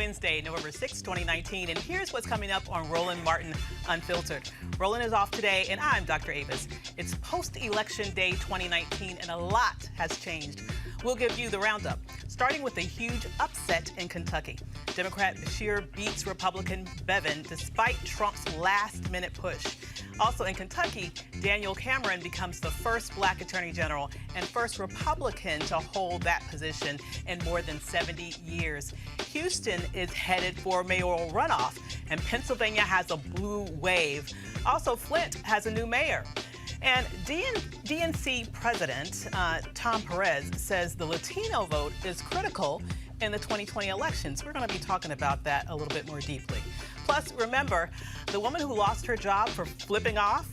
Wednesday, November 6, 2019, and here's what's coming up on Roland Martin Unfiltered. Roland is off today, and I'm Dr. Avis. It's post-election day 2019, and a lot has changed. We'll give you the roundup, starting with a huge upset in Kentucky. Democrat Beshear beats Republican Bevin despite Trump's last-minute push. Also in Kentucky, Daniel Cameron becomes the first black attorney general and first Republican to hold that position in more than 70 years. Houston is headed for a mayoral runoff, and Pennsylvania has a blue wave. Also, Flint has a new mayor. And DNC President Tom Perez says the Latino vote is critical in the 2020 elections. We're going to be talking about that a little bit more deeply. Plus, remember, the woman who lost her job for flipping off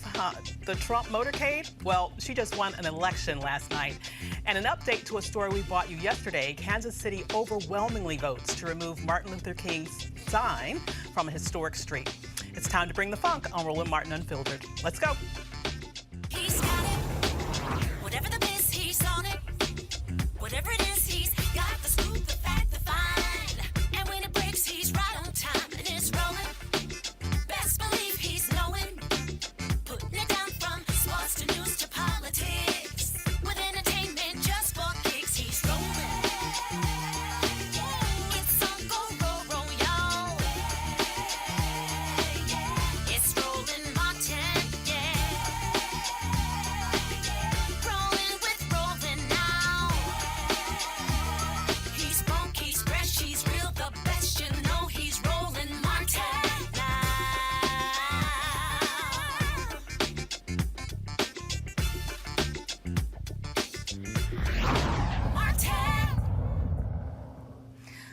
the Trump motorcade, well, she just won an election last night. And an update to a story we brought you yesterday, Kansas City overwhelmingly votes to remove Martin Luther King's sign from a historic street. It's time to bring the funk on Roland Martin Unfiltered. Let's go. He's got it. Whatever the biz, he's on it. Whatever it is, he's got the scoop, the fact, the find. And when it breaks, he's right on time and it's rolling. Best believe he's knowing. Putting it down from sports to news to politics. With entertainment just for kicks, he's rolling. It's on go, roll, y'all. It's Roland Martin, yeah. Rolling with Roland now. He's funk, he's fresh, he's real, the best, you know he's Roland Martin now. Martin.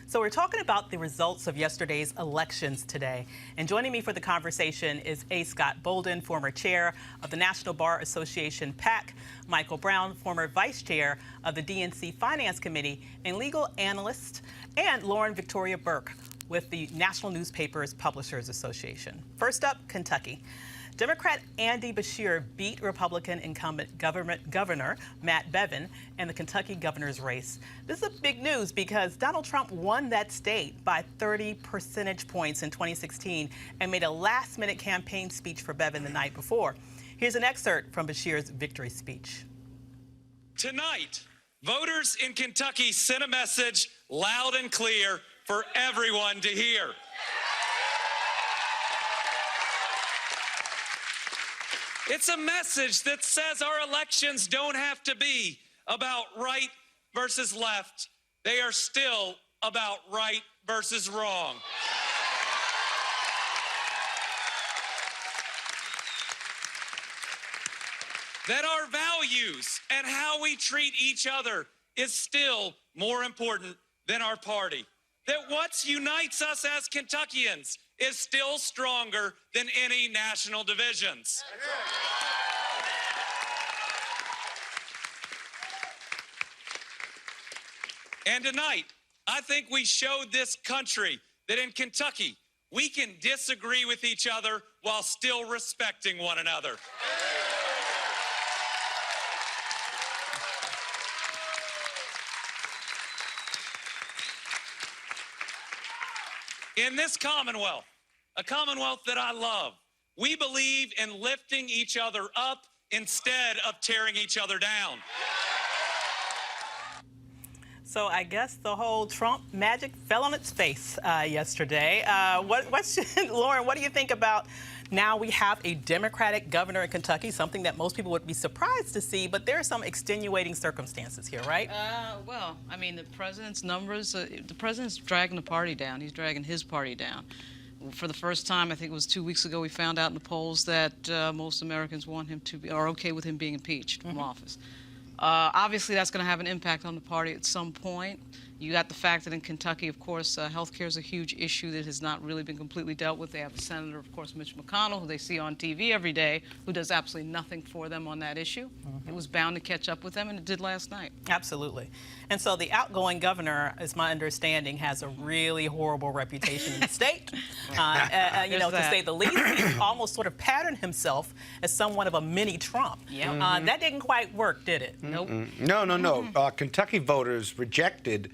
So we're talking about the results of yesterday's elections today. And joining me for the conversation is A. Scott Bolden, former chair of the National Bar Association PAC, Michael Brown, former vice chair of the DNC Finance Committee and legal analyst, and Lauren Victoria Burke with the National Newspapers Publishers Association. First up, Kentucky. Democrat Andy Beshear beat Republican incumbent Governor Matt Bevin in the Kentucky governor's race. This is big news because Donald Trump won that state by 30 percentage points in 2016 and made a last-minute campaign speech for Bevin the night before. Here's an excerpt from Beshear's victory speech. Tonight, voters in Kentucky sent a message loud and clear for everyone to hear. It's a message that says our elections don't have to be about right versus left. They are still about right versus wrong. That our values and how we treat each other is still more important than our party. That what unites us as Kentuckians is still stronger than any national divisions. And tonight, I think we showed this country that in Kentucky, we can disagree with each other while still respecting one another. In this Commonwealth, a Commonwealth that I love, we believe in lifting each other up instead of tearing each other down. So I guess the whole Trump magic fell on its face yesterday. Lauren, what do you think about now we have a Democratic governor in Kentucky, something that most people would be surprised to see, but there are some extenuating circumstances here, right? Well, I mean, the president's numbers, the president's dragging the party down. He's dragging his party down. For the first time, I think it was 2 weeks ago, we found out in the polls that most Americans want him to be, are okay with him being impeached from office. Obviously, that's going to have an impact on the party at some point. You got the fact that in Kentucky, of course, health care is a huge issue that has not really been completely dealt with. They have a senator, of course, Mitch McConnell, who they see on TV every day, who does absolutely nothing for them on that issue. It was bound to catch up with them, and it did last night. Absolutely. And so the outgoing governor, is my understanding, has a really horrible reputation in the state. You know, to say the least, he's almost sort of patterned himself as somewhat of a mini Trump. That didn't quite work, did it? Nope. No. Kentucky voters rejected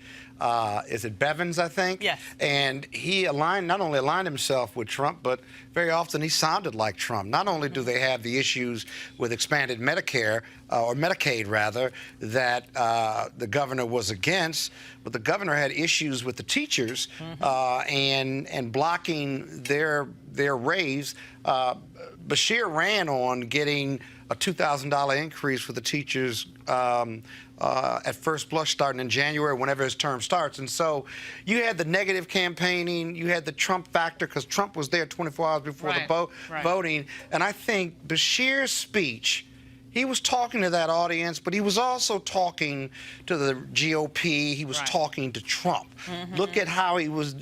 is it Bevins, I think? Yes. And he not only aligned himself with Trump, but very often he sounded like Trump. Not only do they have the issues with expanded Medicare, or Medicaid rather, that the governor was against, but the governor had issues with the teachers and blocking their raise. Beshear ran on getting a $2,000 increase for the teachers at first blush starting in January, whenever his term starts. And so you had the negative campaigning, you had the Trump factor, because Trump was there 24 hours before the voting. And I think Beshear's speech, he was talking to that audience, but he was also talking to the GOP. He was talking to Trump. Look at how he was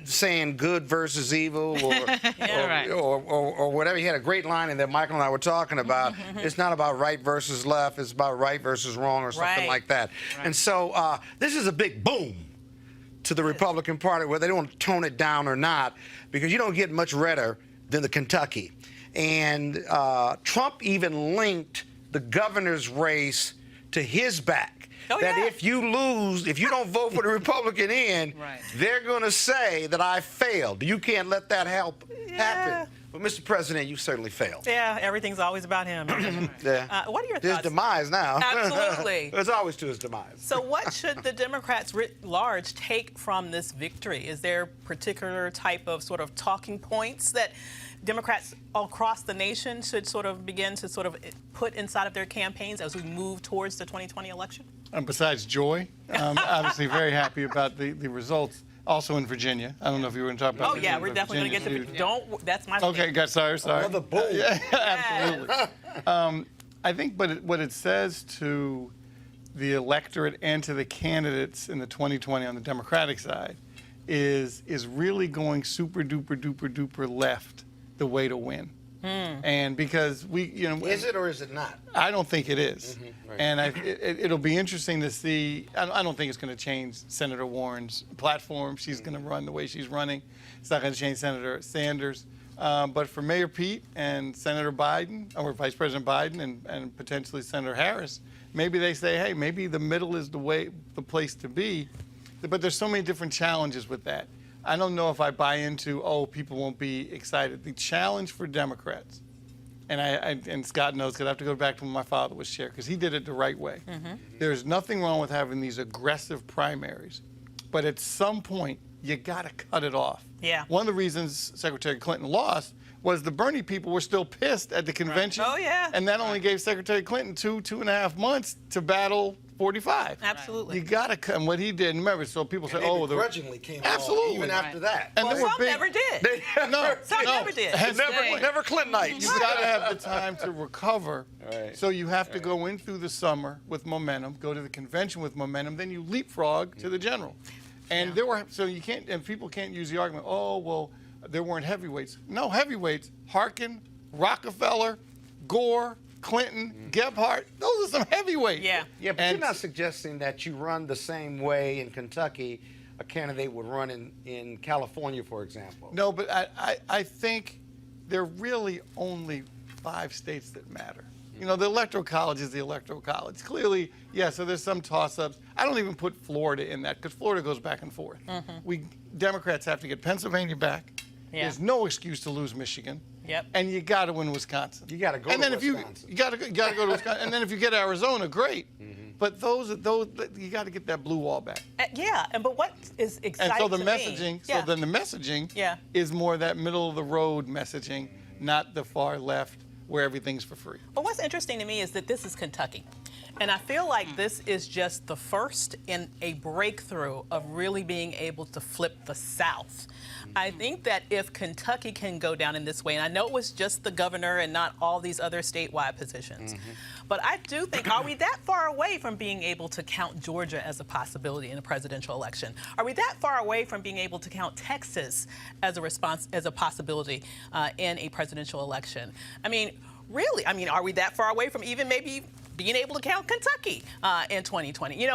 saying good versus evil, or whatever. He had a great line in there Michael and I were talking about. It's not about right versus left. It's about right versus wrong, or something like that. And so this is a big boom to the Republican Party, whether they want to tone it down or not, because you don't get much redder than the Kentucky. And Trump even linked the governor's race to his back. If you lose, if you don't vote for the Republican end, they're going to say that I failed. You can't let that happen. But, Mr. President, you certainly failed. Yeah, everything's always about him. What are your thoughts? His demise now. Absolutely. It's always to his demise. So what should the Democrats writ large take from this victory? Is there particular type of sort of talking points that Democrats across the nation should sort of begin to sort of put inside of their campaigns as we move towards the 2020 election? Besides joy, obviously very happy about the results. Also in Virginia. I don't know if you were going to talk about. Oh yeah, we're definitely going to get to. That's my. Okay, sorry. Another bull. Yeah, absolutely. I think, what it says to the electorate and to the candidates in the 2020 on the Democratic side is really going super duper left the way to win. And because is it or is it not? I don't think it is. And it'll be interesting to see. I don't think it's going to change Senator Warren's platform. She's going to run the way she's running. It's not going to change Senator Sanders. But for Mayor Pete and Senator Biden, or Vice President Biden and potentially Senator Harris, maybe they say, hey, maybe the middle is the place to be. But there's so many different challenges with that. I don't know if I buy into, people won't be excited. The challenge for Democrats, and Scott knows, because I have to go back to when my father was chair, because he did it the right way. There's nothing wrong with having these aggressive primaries, but at some point, you got to cut it off. Yeah. One of the reasons Secretary Clinton lost was the Bernie people were still pissed at the convention. Oh, yeah. And that only gave Secretary Clinton two and a half months to battle 45. Absolutely. You got to cut. And what he did, remember, so people say, they begrudgingly came along even after that. And some never did. Some never did. Never Clintonites. You got to have the time to recover. So you have to go in through the summer with momentum, go to the convention with momentum, then you leapfrog to the general. And you can't, and people can't use the argument, there weren't heavyweights. No, heavyweights. Harkin, Rockefeller, Gore, Clinton, Gebhardt, those are some heavyweights. Yeah. Yeah, but you're not suggesting that you run the same way in Kentucky a candidate would run in California, for example. No, but I think there are really only 5 states that matter. The Electoral College is the Electoral College. Clearly, so there's some toss-ups. I don't even put Florida in that, because Florida goes back and forth. Democrats have to get Pennsylvania back. There's no excuse to lose Michigan. And you got to win Wisconsin. You got to go to Wisconsin. You got to go to Wisconsin. And then if you get Arizona, great. But those you got to get that blue wall back. But what is exciting and so the to messaging, me, so then the messaging is more that middle of the road messaging, not the far left where everything's for free. But what's interesting to me is that this is Kentucky. And I feel like this is just the first in a breakthrough of really being able to flip the South. I think that if Kentucky can go down in this way, and I know it was just the governor and not all these other statewide positions, but I do think, are we that far away from being able to count Georgia as a possibility in a presidential election? Are we that far away from being able to count Texas as a possibility in a presidential election? I mean, really, are we that far away from even maybe being able to count Kentucky in 2020?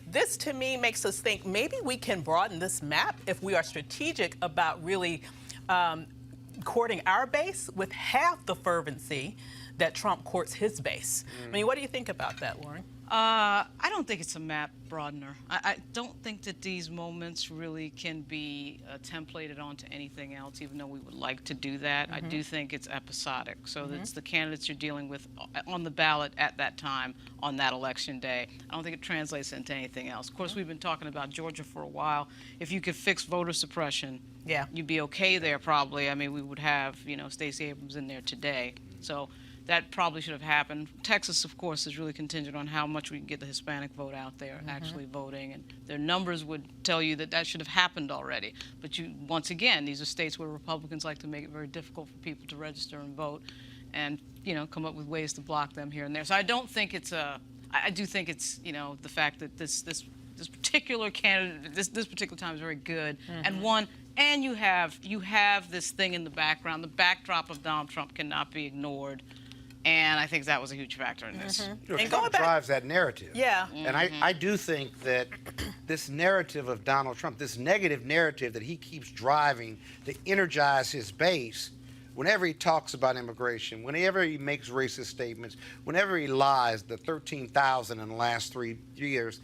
This to me makes us think maybe we can broaden this map if we are strategic about really courting our base with half the fervency that Trump courts his base. What do you think about that, Lauren? I don't think it's a map broadener. I don't think that these moments really can be templated onto anything else, even though we would like to do that. I do think it's episodic. So it's the candidates you're dealing with on the ballot at that time on that election day. I don't think it translates into anything else. Of course, we've been talking about Georgia for a while. If you could fix voter suppression, you'd be okay there probably. I mean, we would have, Stacey Abrams in there today. So that probably should have happened. Texas, of course, is really contingent on how much we can get the Hispanic vote out there actually voting, and their numbers would tell you that that should have happened already. But once again, these are states where Republicans like to make it very difficult for people to register and vote, and come up with ways to block them here and there. So I don't think it's I do think it's the fact that this particular candidate, this particular time is very good, and you have this thing in the background. The backdrop of Donald Trump cannot be ignored. And I think that was a huge factor in this. And Trump drives that narrative. Yeah. And I do think that this narrative of Donald Trump, this negative narrative that he keeps driving to energize his base, whenever he talks about immigration, whenever he makes racist statements, whenever he lies, the 13,000 in the last 3 years,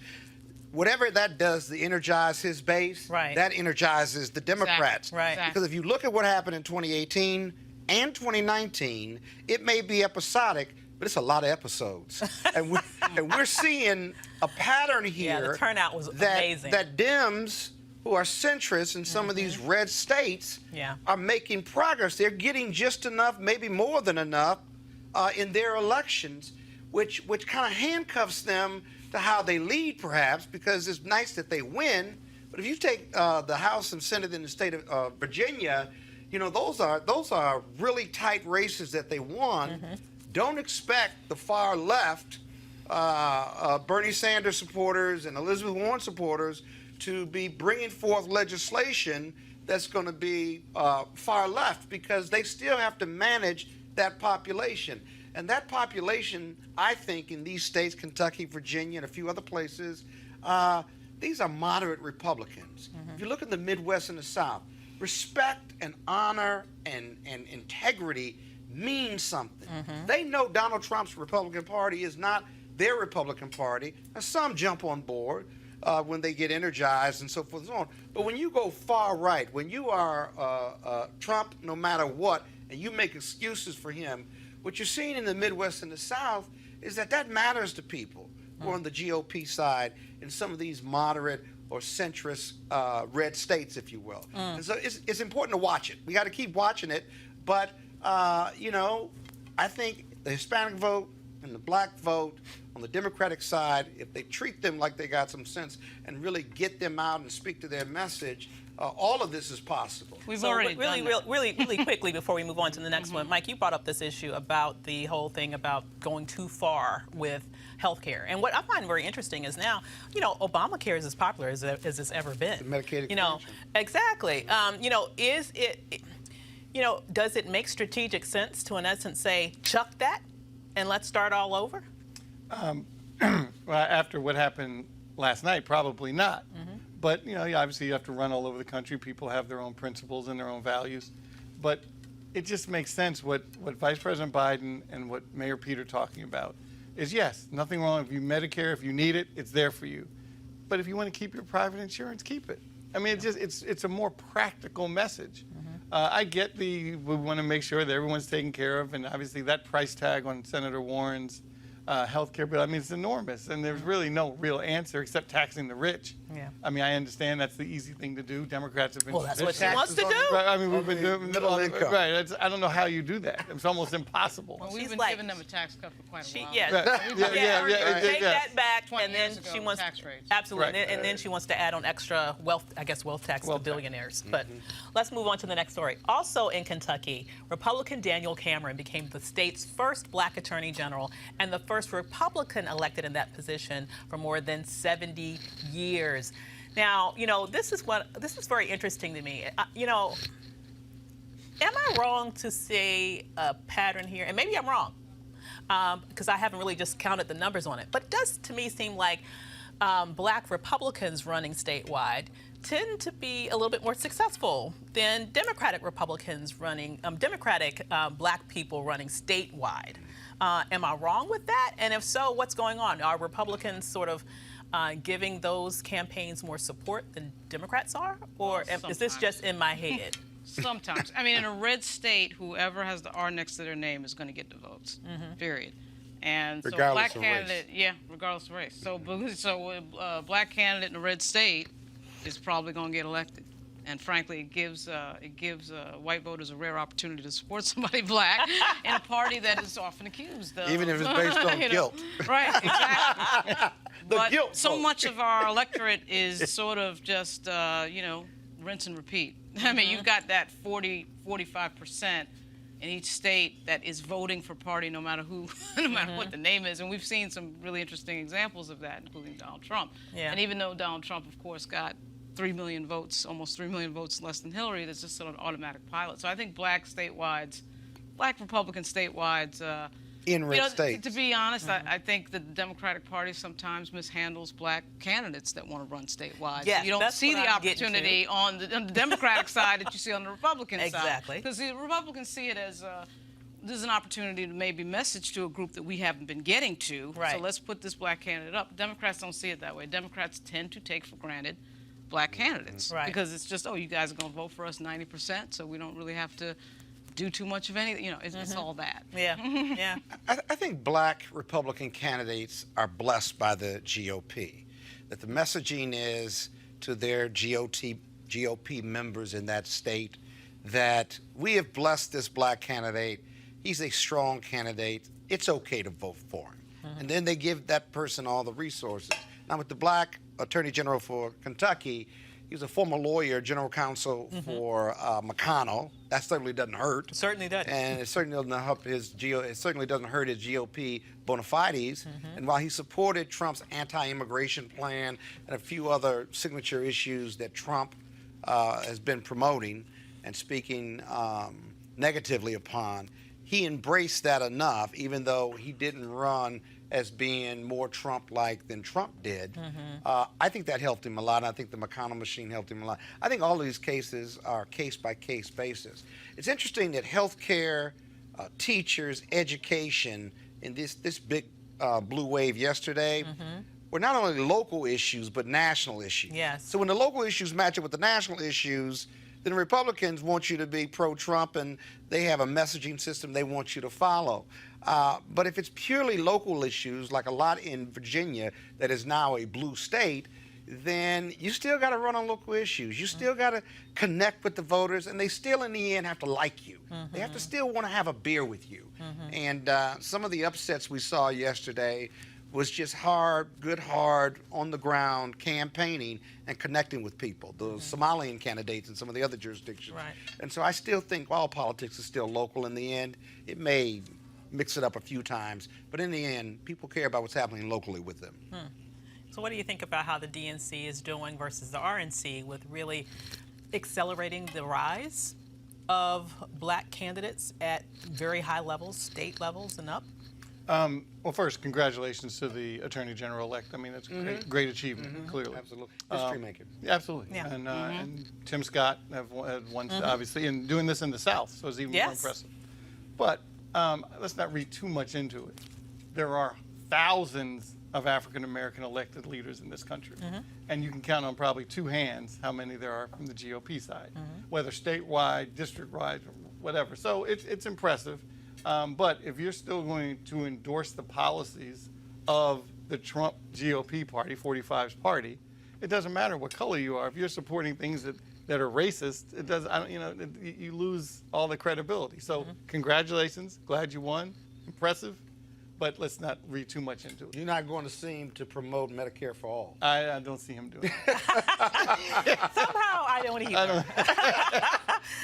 whatever that does to energize his base, that energizes the Democrats. Exactly. Because if you look at what happened in 2018, and 2019, it may be episodic, but it's a lot of episodes. and we're seeing a pattern here. Yeah, the turnout was amazing. That Dems, who are centrists in some of these red states, are making progress. They're getting just enough, maybe more than enough, in their elections, which kind of handcuffs them to how they lead, perhaps, because it's nice that they win. But if you take the House and Senate in the state of Virginia, those are really tight races that they won. Don't expect the far left, Bernie Sanders supporters and Elizabeth Warren supporters to be bringing forth legislation that's going to be far left, because they still have to manage that population. And that population, I think, in these states, Kentucky, Virginia, and a few other places, these are moderate Republicans. If you look at the Midwest and the South, respect and honor and integrity means something. They know Donald Trump's Republican Party is not their Republican Party. And some jump on board when they get energized and so forth and so on. But when you go far right, when you are Trump no matter what, and you make excuses for him, what you're seeing in the Midwest and the South is that matters to people who are on the GOP side in some of these moderate or centrist red states, if you will. And so it's important to watch it. We got to keep watching it. But, I think the Hispanic vote and the black vote on the Democratic side, if they treat them like they got some sense and really get them out and speak to their message, all of this is possible. We've already really quickly before we move on to the next one, Mike, you brought up this issue about the whole thing about going too far with health care. And what I find very interesting is now, Obamacare is as popular as it's ever been. The Medicaid exactly. Is it, does it make strategic sense to, in essence, say, chuck that and let's start all over? Well, after what happened last night, probably not. But, obviously you have to run all over the country. People have their own principles and their own values. But it just makes sense what Vice President Biden and what Mayor Pete are talking about is, yes, nothing wrong. If you Medicare, if you need it, it's there for you. But if you want to keep your private insurance, keep it. I mean, it's a more practical message. I get we want to make sure that everyone's taken care of, and obviously that price tag on Senator Warren's health care bill, I mean, it's enormous, and there's really no real answer except taxing the rich. I mean, I understand that's the easy thing to do. Democrats have been. Well, that's what she wants to do. I mean, we've been doing middle income. Right. I don't know how you do that. It's almost impossible. Well, we've been giving them a tax cut for quite a while. Take that back, and then she wants tax rates. Absolutely, and then she wants to add on extra wealth tax to billionaires. But let's move on to the next story. Also in Kentucky, Republican Daniel Cameron became the state's first black attorney general and the first Republican elected in that position for more than 70 years. Now, this is very interesting to me. Am I wrong to say a pattern here? And maybe I'm wrong, because I haven't really just counted the numbers on it. But it does, to me, seem like black Republicans running statewide tend to be a little bit more successful than Democratic Republicans running, Democratic black people running statewide. Am I wrong with that? And if so, what's going on? Are Republicans sort of giving those campaigns more support than Democrats are? Or is this just in my head? Sometimes. I mean, in a red state, whoever has the R next to their name is going to get the votes, period. And so Regardless black of candidate, yeah, regardless of race. So black candidate in a red state is probably going to get elected. And frankly, it gives white voters a rare opportunity to support somebody black in a party that is often accused of. Even if it's based on guilt. Right, exactly. But guilt so vote. much of our electorate is sort of just, rinse and repeat. I mean, you've got that 45% in each state that is voting for party no matter who, no matter what the name is. And we've seen some really interesting examples of that, including Donald Trump. Yeah. And even though Donald Trump, of course, got 3 million votes, almost 3 million votes less than Hillary, that's just sort of an automatic pilot. So I think black Republican statewide, In red states. to be honest, I think the Democratic Party sometimes mishandles black candidates that want to run statewide. Yes, so you don't that's see what the I'm getting opportunity on the Democratic side that you see on the Republican side. Exactly. Because the Republicans see it as this is an opportunity to maybe message to a group that we haven't been getting to. Right. So let's put this black candidate up. Democrats don't see it that way. Democrats tend to take for granted black candidates Right. because it's just, oh, you guys are going to vote for us 90%, so we don't really have to do too much of anything. It's all that. Yeah, yeah. I think black Republican candidates are blessed by the GOP, that the messaging is to their GOP members in that state that we have blessed this black candidate. He's a strong candidate. It's okay to vote for him. And then they give that person all the resources. Now, with the black Attorney General for Kentucky, he was a former lawyer, general counsel for McConnell. That certainly doesn't hurt. Certainly doesn't. And it certainly doesn't help it certainly doesn't hurt his GOP bona fides. And while he supported Trump's anti-immigration plan and a few other signature issues that Trump has been promoting and speaking negatively upon, he embraced that enough, even though he didn't run as being more Trump-like than Trump did. I think that helped him a lot. I think the McConnell machine helped him a lot. I think all of these cases are case-by-case basis. It's interesting that healthcare, teachers, education, in this big blue wave yesterday, were not only local issues, but national issues. Yes. So when the local issues match up with the national issues, then the Republicans want you to be pro-Trump, and they have a messaging system they want you to follow. But if it's purely local issues, like a lot in Virginia that is now a blue state, then you still got to run on local issues. You still got to connect with the voters, and they still, in the end, have to like you. They have to still want to have a beer with you. And some of the upsets we saw yesterday was just hard, on the ground campaigning and connecting with people, the Somalian candidates and some of the other jurisdictions. Right. And so I still think all politics is still local in the end. It may mix it up a few times, but in the end, people care about what's happening locally with them. So what do you think about how the DNC is doing versus the RNC with really accelerating the rise of black candidates at very high levels, state levels and up? Well, first, congratulations to the Attorney General-elect. I mean, that's a great achievement, clearly. Absolutely. History making. Absolutely. Yeah. And Tim Scott had won, obviously, and doing this in the South, so it's even more impressive. But let's not read too much into it. There are thousands of African-American elected leaders in this country, and you can count on probably two hands how many there are from the GOP side, whether statewide, district-wide, whatever. So it's impressive. But if you're still going to endorse the policies of the Trump GOP party, 45's party, it doesn't matter what color you are. If you're supporting things that are racist, it does. You lose all the credibility. So congratulations, glad you won, impressive. But let's not read too much into it. You're not going to see him to promote Medicare for all. I don't see him doing it. Somehow I don't either.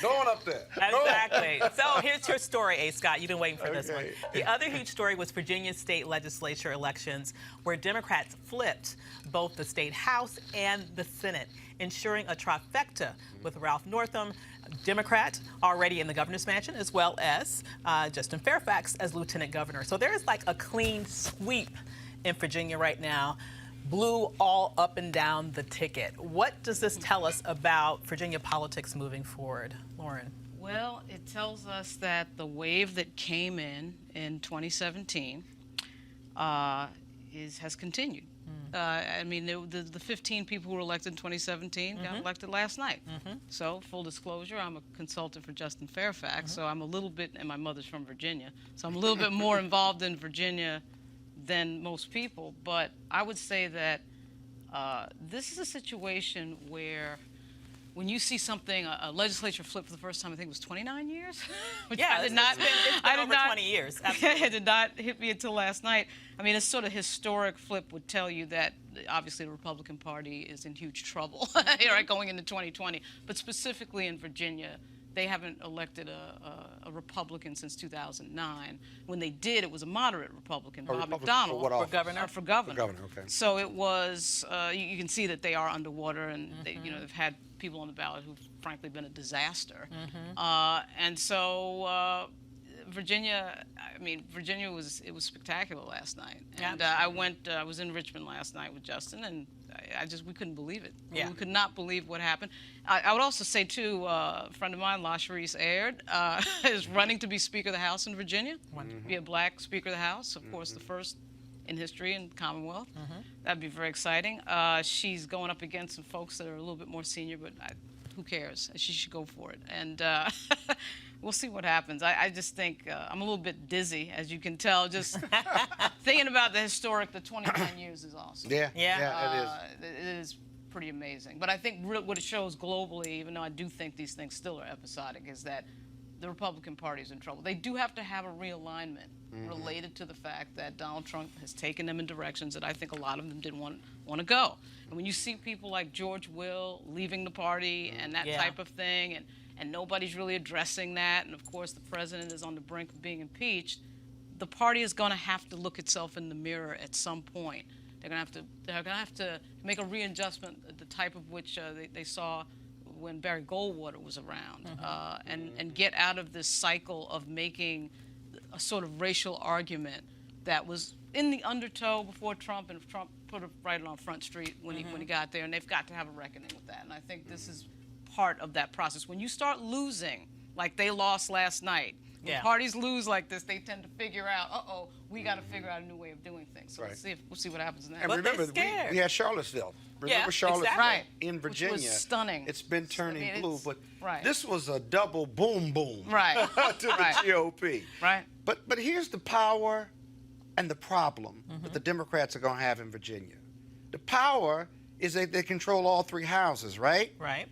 Going up there. Exactly. So here's your story, A. Scott. You've been waiting for this one. Okay. The other huge story was Virginia state legislature elections, where Democrats flipped both the state House and the Senate, ensuring a trifecta with Ralph Northam, Democrat, already in the governor's mansion, as well as Justin Fairfax as lieutenant governor. So there is like a clean sweep in Virginia right now. blue all up and down the ticket. What does this tell us about Virginia politics moving forward, Lauren? Well, it tells us that the wave that came in 2017 has continued. I mean, the 15 people who were elected in 2017 got elected last night. So, full disclosure, I'm a consultant for Justin Fairfax, so I'm a little bit, and my mother's from Virginia, so I'm a little bit more involved in Virginia than most people. But I would say that this is a situation where when you see something, a legislature flip for the first time, I think it was 29 years? Yeah, I did not, it's been over 20 years. Absolutely. It did not hit me until last night. I mean, a sort of historic flip would tell you that obviously the Republican Party is in huge trouble right, going into 2020. But specifically in Virginia, they haven't elected a Republican since 2009. When they did, it was a moderate Republican, Bob McDonnell. For what office? For governor? For governor. For governor, okay. So it was, you can see that they are underwater, and they, they've had people on the ballot who've frankly been a disaster. And so Virginia, I mean, Virginia it was spectacular last night. And I was in Richmond last night with Justin, and we couldn't believe it. Yeah. We could not believe what happened. I would also say, too, a friend of mine, LaSharice Aird, is running to be Speaker of the House in Virginia. Be a black Speaker of the House, of course, the first in history in the Commonwealth. That'd be very exciting. She's going up against some folks that are a little bit more senior, but who cares? She should go for it. And we'll see what happens. I just think I'm a little bit dizzy, as you can tell, just thinking about the 29 years is awesome. Yeah, it is. It is pretty amazing. But I think what it shows globally, even though I do think these things still are episodic, is that the Republican Party is in trouble. They do have to have a realignment related to the fact that Donald Trump has taken them in directions that I think a lot of them didn't want to go. And when you see people like George Will leaving the party and that type of thing, and nobody's really addressing that, and of course the president is on the brink of being impeached, the party is going to have to look itself in the mirror at some point. They're going to have to make a readjustment, the type of which they saw when Barry Goldwater was around, and get out of this cycle of making a sort of racial argument that was in the undertow before Trump, and Trump put it right on Front Street when he got there, and they've got to have a reckoning with that. And I think this is part of that process. When you start losing, like they lost last night, when parties lose like this, they tend to figure out, we got to figure out a new way of doing things. So we'll see what happens next. And remember, we had Charlottesville. Remember Charlottesville in Virginia? Which was stunning. It's been turning blue, but right. this was a double boom to the GOP. Right. But here's the power and the problem that the Democrats are going to have in Virginia. The power is that they control all three houses, right? Right.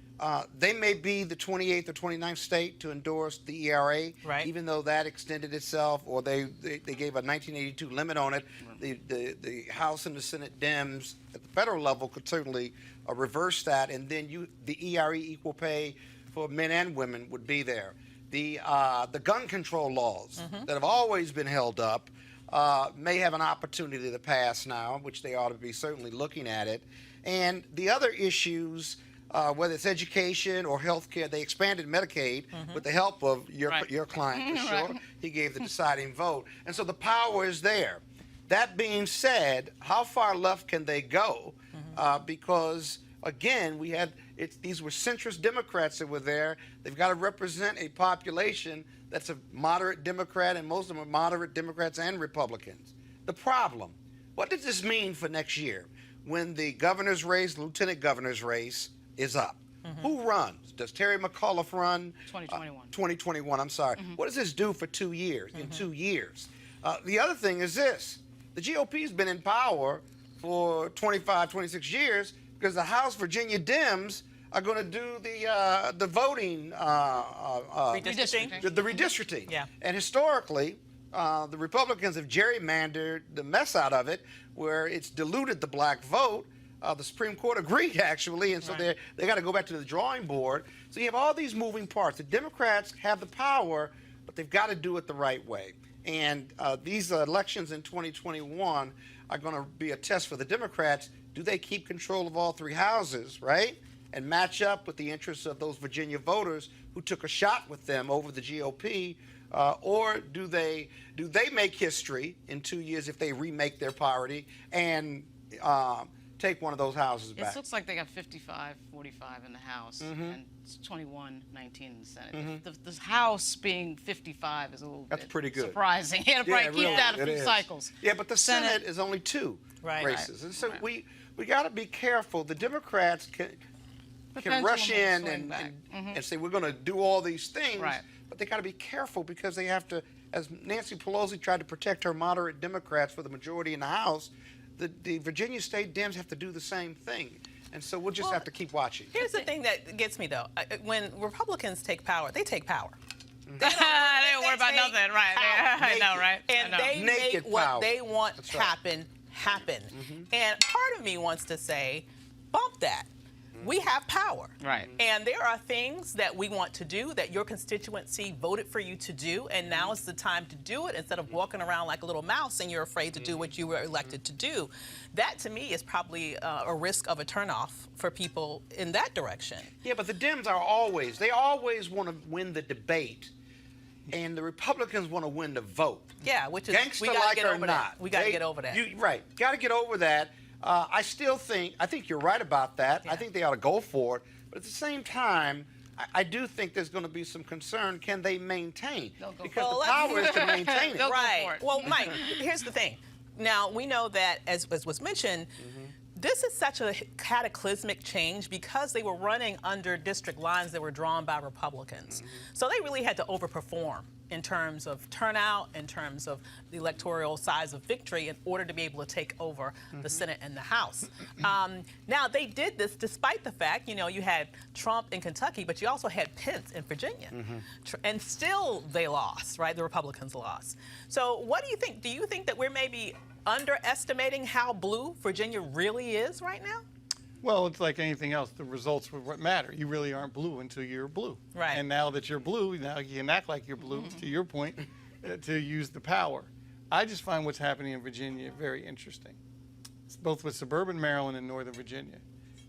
They may be the 28th or 29th state to endorse the ERA, even though that extended itself, or they gave a 1982 limit on it. The House and the Senate Dems at the federal level could certainly reverse that, and then the ERA, equal pay for men and women, would be there. The gun control laws that have always been held up may have an opportunity to pass now, which they ought to be certainly looking at it. And the other issues, whether it's education or health care, they expanded Medicaid with the help of your client, for sure. He gave the deciding vote. And so the power is there. That being said, how far left can they go? Because, again, these were centrist Democrats that were there. They've got to represent a population that's a moderate Democrat, and most of them are moderate Democrats and Republicans. The problem, what does this mean for next year when the governor's race, lieutenant governor's race is up? Who runs? Does Terry McAuliffe run? 2021. 2021, I'm sorry. What does this do for 2 years, in 2 years? The other thing is this. The GOP's been in power for 25, 26 years because the House Virginia Dems are going to do the voting, Redistricting. the redistricting. Yeah. And historically, the Republicans have gerrymandered the mess out of it, where it's diluted the black vote. The Supreme Court agreed, actually, and so they got to go back to the drawing board. So you have all these moving parts. The Democrats have the power, but they've got to do it the right way. And these elections in 2021 are going to be a test for the Democrats. Do they keep control of all three houses, right? And match up with the interests of those Virginia voters who took a shot with them over the GOP, or do they make history in 2 years if they remake their party and take one of those houses back. It looks like they got 55-45 in the House and it's 21-19 in the Senate. The House being 55 is a little That's bit pretty good. surprising. He had to probably keep that a few cycles. Yeah, but the Senate is only 2 races. And so we got to be careful. The Democrats can rush in and say, we're going to do all these things, but they got to be careful because they have to, as Nancy Pelosi tried to protect her moderate Democrats for the majority in the House, the Virginia State Dems have to do the same thing. And so we'll just have to keep watching. Here's the thing that gets me, though. When Republicans take power, they take power. They don't worry about nothing, right? I know, right? And they make what they want happen. And part of me wants to say, bump that. We have power. Right. And there are things that we want to do that your constituency voted for you to do, and now is the time to do it instead of walking around like a little mouse and you're afraid to do what you were elected to do. That, to me, is probably a risk of a turnoff for people in that direction. Yeah, but the Dems they always want to win the debate, and the Republicans want to win the vote. Yeah, which is, Gangster we got to like get or over not. that. We got to get over that. Got to get over that. I think you're right about that. Yeah. I think they ought to go for it. But at the same time, I do think there's going to be some concern. Can they maintain? Because the power is to maintain it. Right. Well, Mike, here's the thing. Now, we know that, as was mentioned, this is such a cataclysmic change because they were running under district lines that were drawn by Republicans. So they really had to overperform in terms of turnout, in terms of the electoral size of victory in order to be able to take over the Senate and the House. Now, they did this despite the fact, you had Trump in Kentucky, but you also had Pence in Virginia. And still they lost, right? The Republicans lost. So what do you think? Do you think that we're maybe underestimating how blue Virginia really is right now? Well, it's like anything else. The results are what matter. You really aren't blue until you're blue. Right. And now that you're blue, now you can act like you're blue, to your point, to use the power. I just find what's happening in Virginia very interesting. It's both with suburban Maryland and Northern Virginia.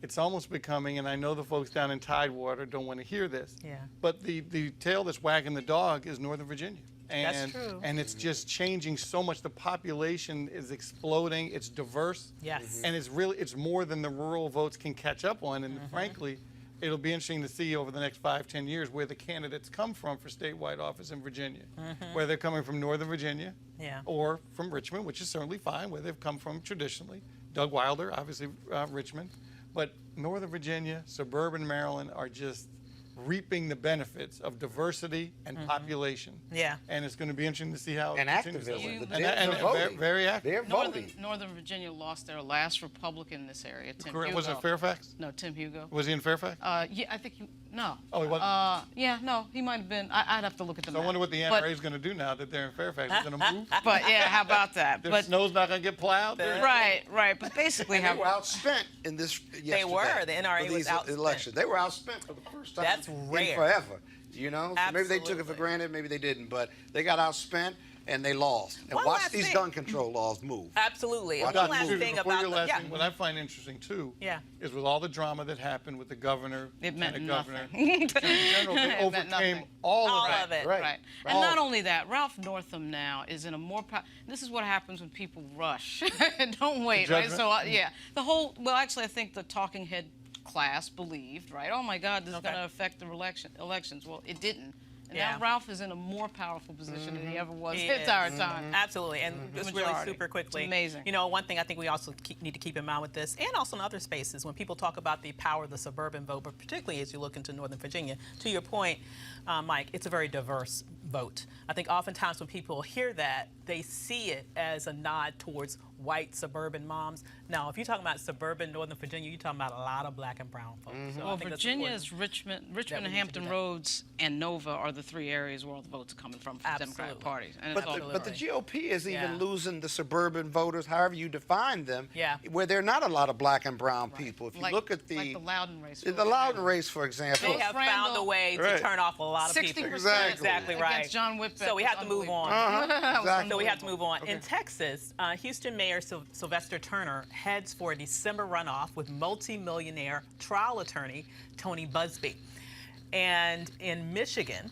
It's almost becoming, and I know the folks down in Tidewater don't want to hear this, but the tail that's wagging the dog is Northern Virginia. That's true. And it's just changing so much. The population is exploding. It's diverse. Yes. And it's more than the rural votes can catch up on. And frankly, it'll be interesting to see over the next 5-10 years where the candidates come from for statewide office in Virginia. Where they're coming from Northern Virginia or from Richmond, which is certainly fine, where they've come from traditionally. Doug Wilder, obviously Richmond. But Northern Virginia, suburban Maryland are just reaping the benefits of diversity and population. Yeah. And it's going to be interesting to see how it And continues. activism. The And Dems are voting. very active. They're voting. Northern Virginia lost their last Republican in this area, Tim Hugo. Was it Fairfax? No, Tim Hugo. Was he in Fairfax? Yeah, I think no. Oh, he wasn't? Yeah, no, he might have been. I'd have to look at the So I map. wonder what the NRA is going to do now that they're in Fairfax. They're going to move? But yeah, how about that? The snow's not going to get plowed? Right. But basically, They were outspent in this yesterday. They were. The NRA for was these outspent. elections. They were outspent for the first time That's rare. in forever. So maybe they took it for Absolutely. granted, maybe they didn't, but they got outspent and they lost. And One watch last these thing. gun control laws move. Absolutely. And Well, one last Dr. thing Before about your last the, thing, what I find interesting too is Yeah. with all the drama that happened with the governor, It meant lieutenant governor, nothing. attorney general, they It meant overcame nothing. all All of of that. it. Right. And All not of it. only that, Ralph Northam now is in a more. This is what happens when people rush. Don't wait, The right? judgment? So the whole. Well, actually, I think the talking head class believed, right? Oh my God, this is going to affect the elections. Well, it didn't. And Yeah. now Ralph is in a more powerful position than he ever was He the is. entire time. Absolutely, and just really Majority. super quickly. It's amazing. One thing I think we also need to keep in mind with this, and also in other spaces, when people talk about the power of the suburban vote, but particularly as you look into Northern Virginia, to your point, Mike, it's a very diverse vote. I think oftentimes when people hear that, they see it as a nod towards white suburban moms. Now, if you're talking about suburban Northern Virginia, you're talking about a lot of black and brown folks. So I Well, think that's Virginia's important. Richmond, we need to Hampton do that. Roads, and Nova are the three areas where all the votes are coming from the Democratic Absolutely. Party. And it's all But the deliberate. GOP is even Yeah. losing the suburban voters, however you define them, Yeah. where there are not a lot of black and brown people. If you look at like the Loudon race. the Loudon race, for example. They have found a Randall, way to Right. turn off a lot of people. 60% Exactly right. against John Whitbeck So we was have to move on. Exactly. So we have to move on. In Texas, Houston Mayor Sylvester Turner heads for a December runoff with multi-millionaire trial attorney Tony Busby. And in Michigan,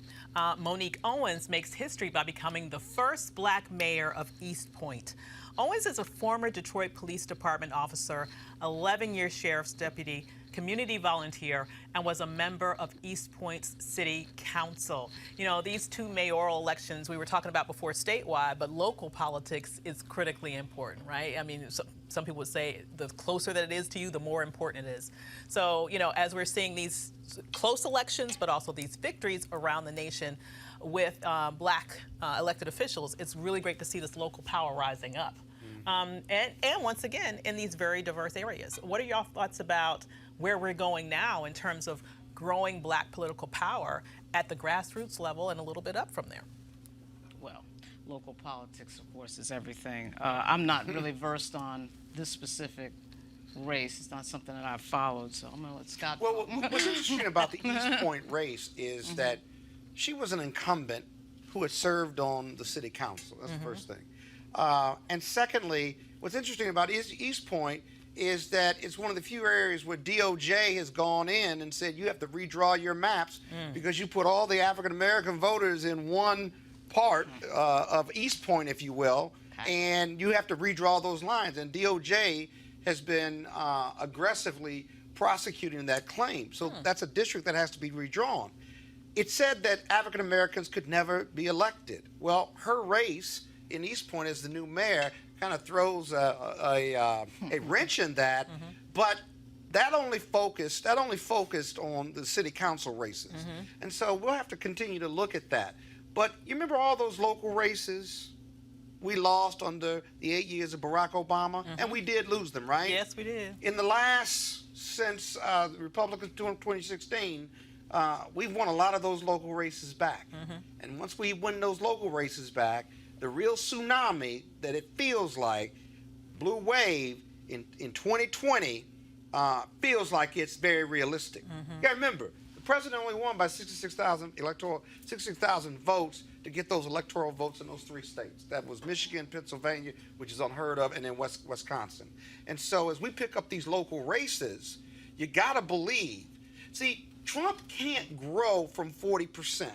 Monique Owens makes history by becoming the first Black mayor of East Point. Owens is a former Detroit Police Department officer, 11-year sheriff's deputy, community volunteer, and was a member of East Point's City Council. You know, these two mayoral elections we were talking about before statewide, but local politics is critically important, right? I mean, some people would say the closer that it is to you, the more important it is. So, you know, as we're seeing these close elections, but also these victories around the nation with Black elected officials, it's really great to see this local power rising up. And once again, in these very diverse areas. What are your thoughts about where we're going now in terms of growing Black political power at the grassroots level and a little bit up from there? Well, local politics, of course, is everything. I'm not really versed on this specific race. It's not something that I've followed, so I'm going to let Scott Well, talk. what's interesting about the East Point race is that she was an incumbent who had served on the city council. That's the first thing. And secondly, what's interesting about East Point is that it's one of the few areas where DOJ has gone in and said you have to redraw your maps because you put all the African American voters in one part of East Point, if you will, and you have to redraw those lines. And DOJ has been aggressively prosecuting that claim. So that's a district that has to be redrawn. It said that African Americans could never be elected. Well, her race in East Point as the new mayor kind of throws a wrench in that, but that only focused on the city council races. And so we'll have to continue to look at that. But you remember all those local races we lost under the 8 years of Barack Obama? And we did lose them, right? Yes, we did. In the last, since the Republicans doing 2016, we've won a lot of those local races back. And once we win those local races back, the real tsunami that it feels like, blue wave in 2020, feels like it's very realistic. You gotta remember, the president only won by 66,000 votes to get those electoral votes in those 3 states. That was Michigan, Pennsylvania, which is unheard of, and then Wisconsin. And so as we pick up these local races, you gotta believe. See, Trump can't grow from 40%.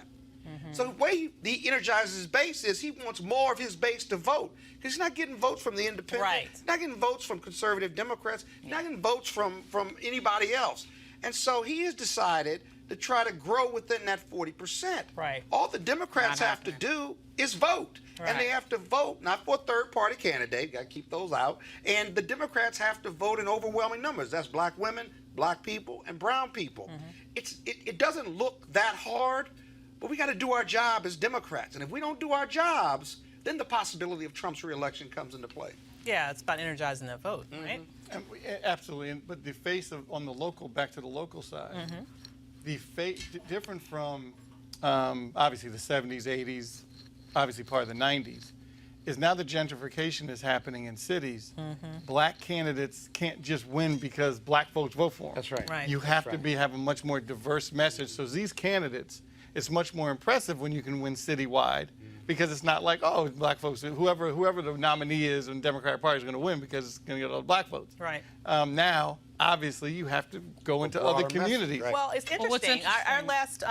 So the way he energizes his base is he wants more of his base to vote because he's not getting votes from the independents. Right. He's not getting votes from conservative Democrats. He's not getting votes from anybody else. And so he has decided to try to grow within that 40%. Right. All the Democrats have to do is vote. Right. And they have to vote not for a third-party candidate. Got to keep those out. And the Democrats have to vote in overwhelming numbers. That's Black women, Black people, and brown people. It doesn't look that hard. But we got to do our job as Democrats. And if we don't do our jobs, then the possibility of Trump's reelection comes into play. Yeah, it's about energizing that vote, right? And absolutely. But the face of, on the local, back to the local side, the face, different from obviously the 70s, 80s, obviously part of the 90s, is now the gentrification is happening in cities. Black candidates can't just win because Black folks vote for them. That's right. Right. You have to have a much more diverse message. So these candidates, it's much more impressive when you can win citywide because it's not like, oh, Black folks, whoever the nominee is in the Democratic Party is going to win because it's going to get all the Black votes. Right. Now, obviously, you have to go into other broader message, communities. right. Well, it's interesting. what's interesting- Our last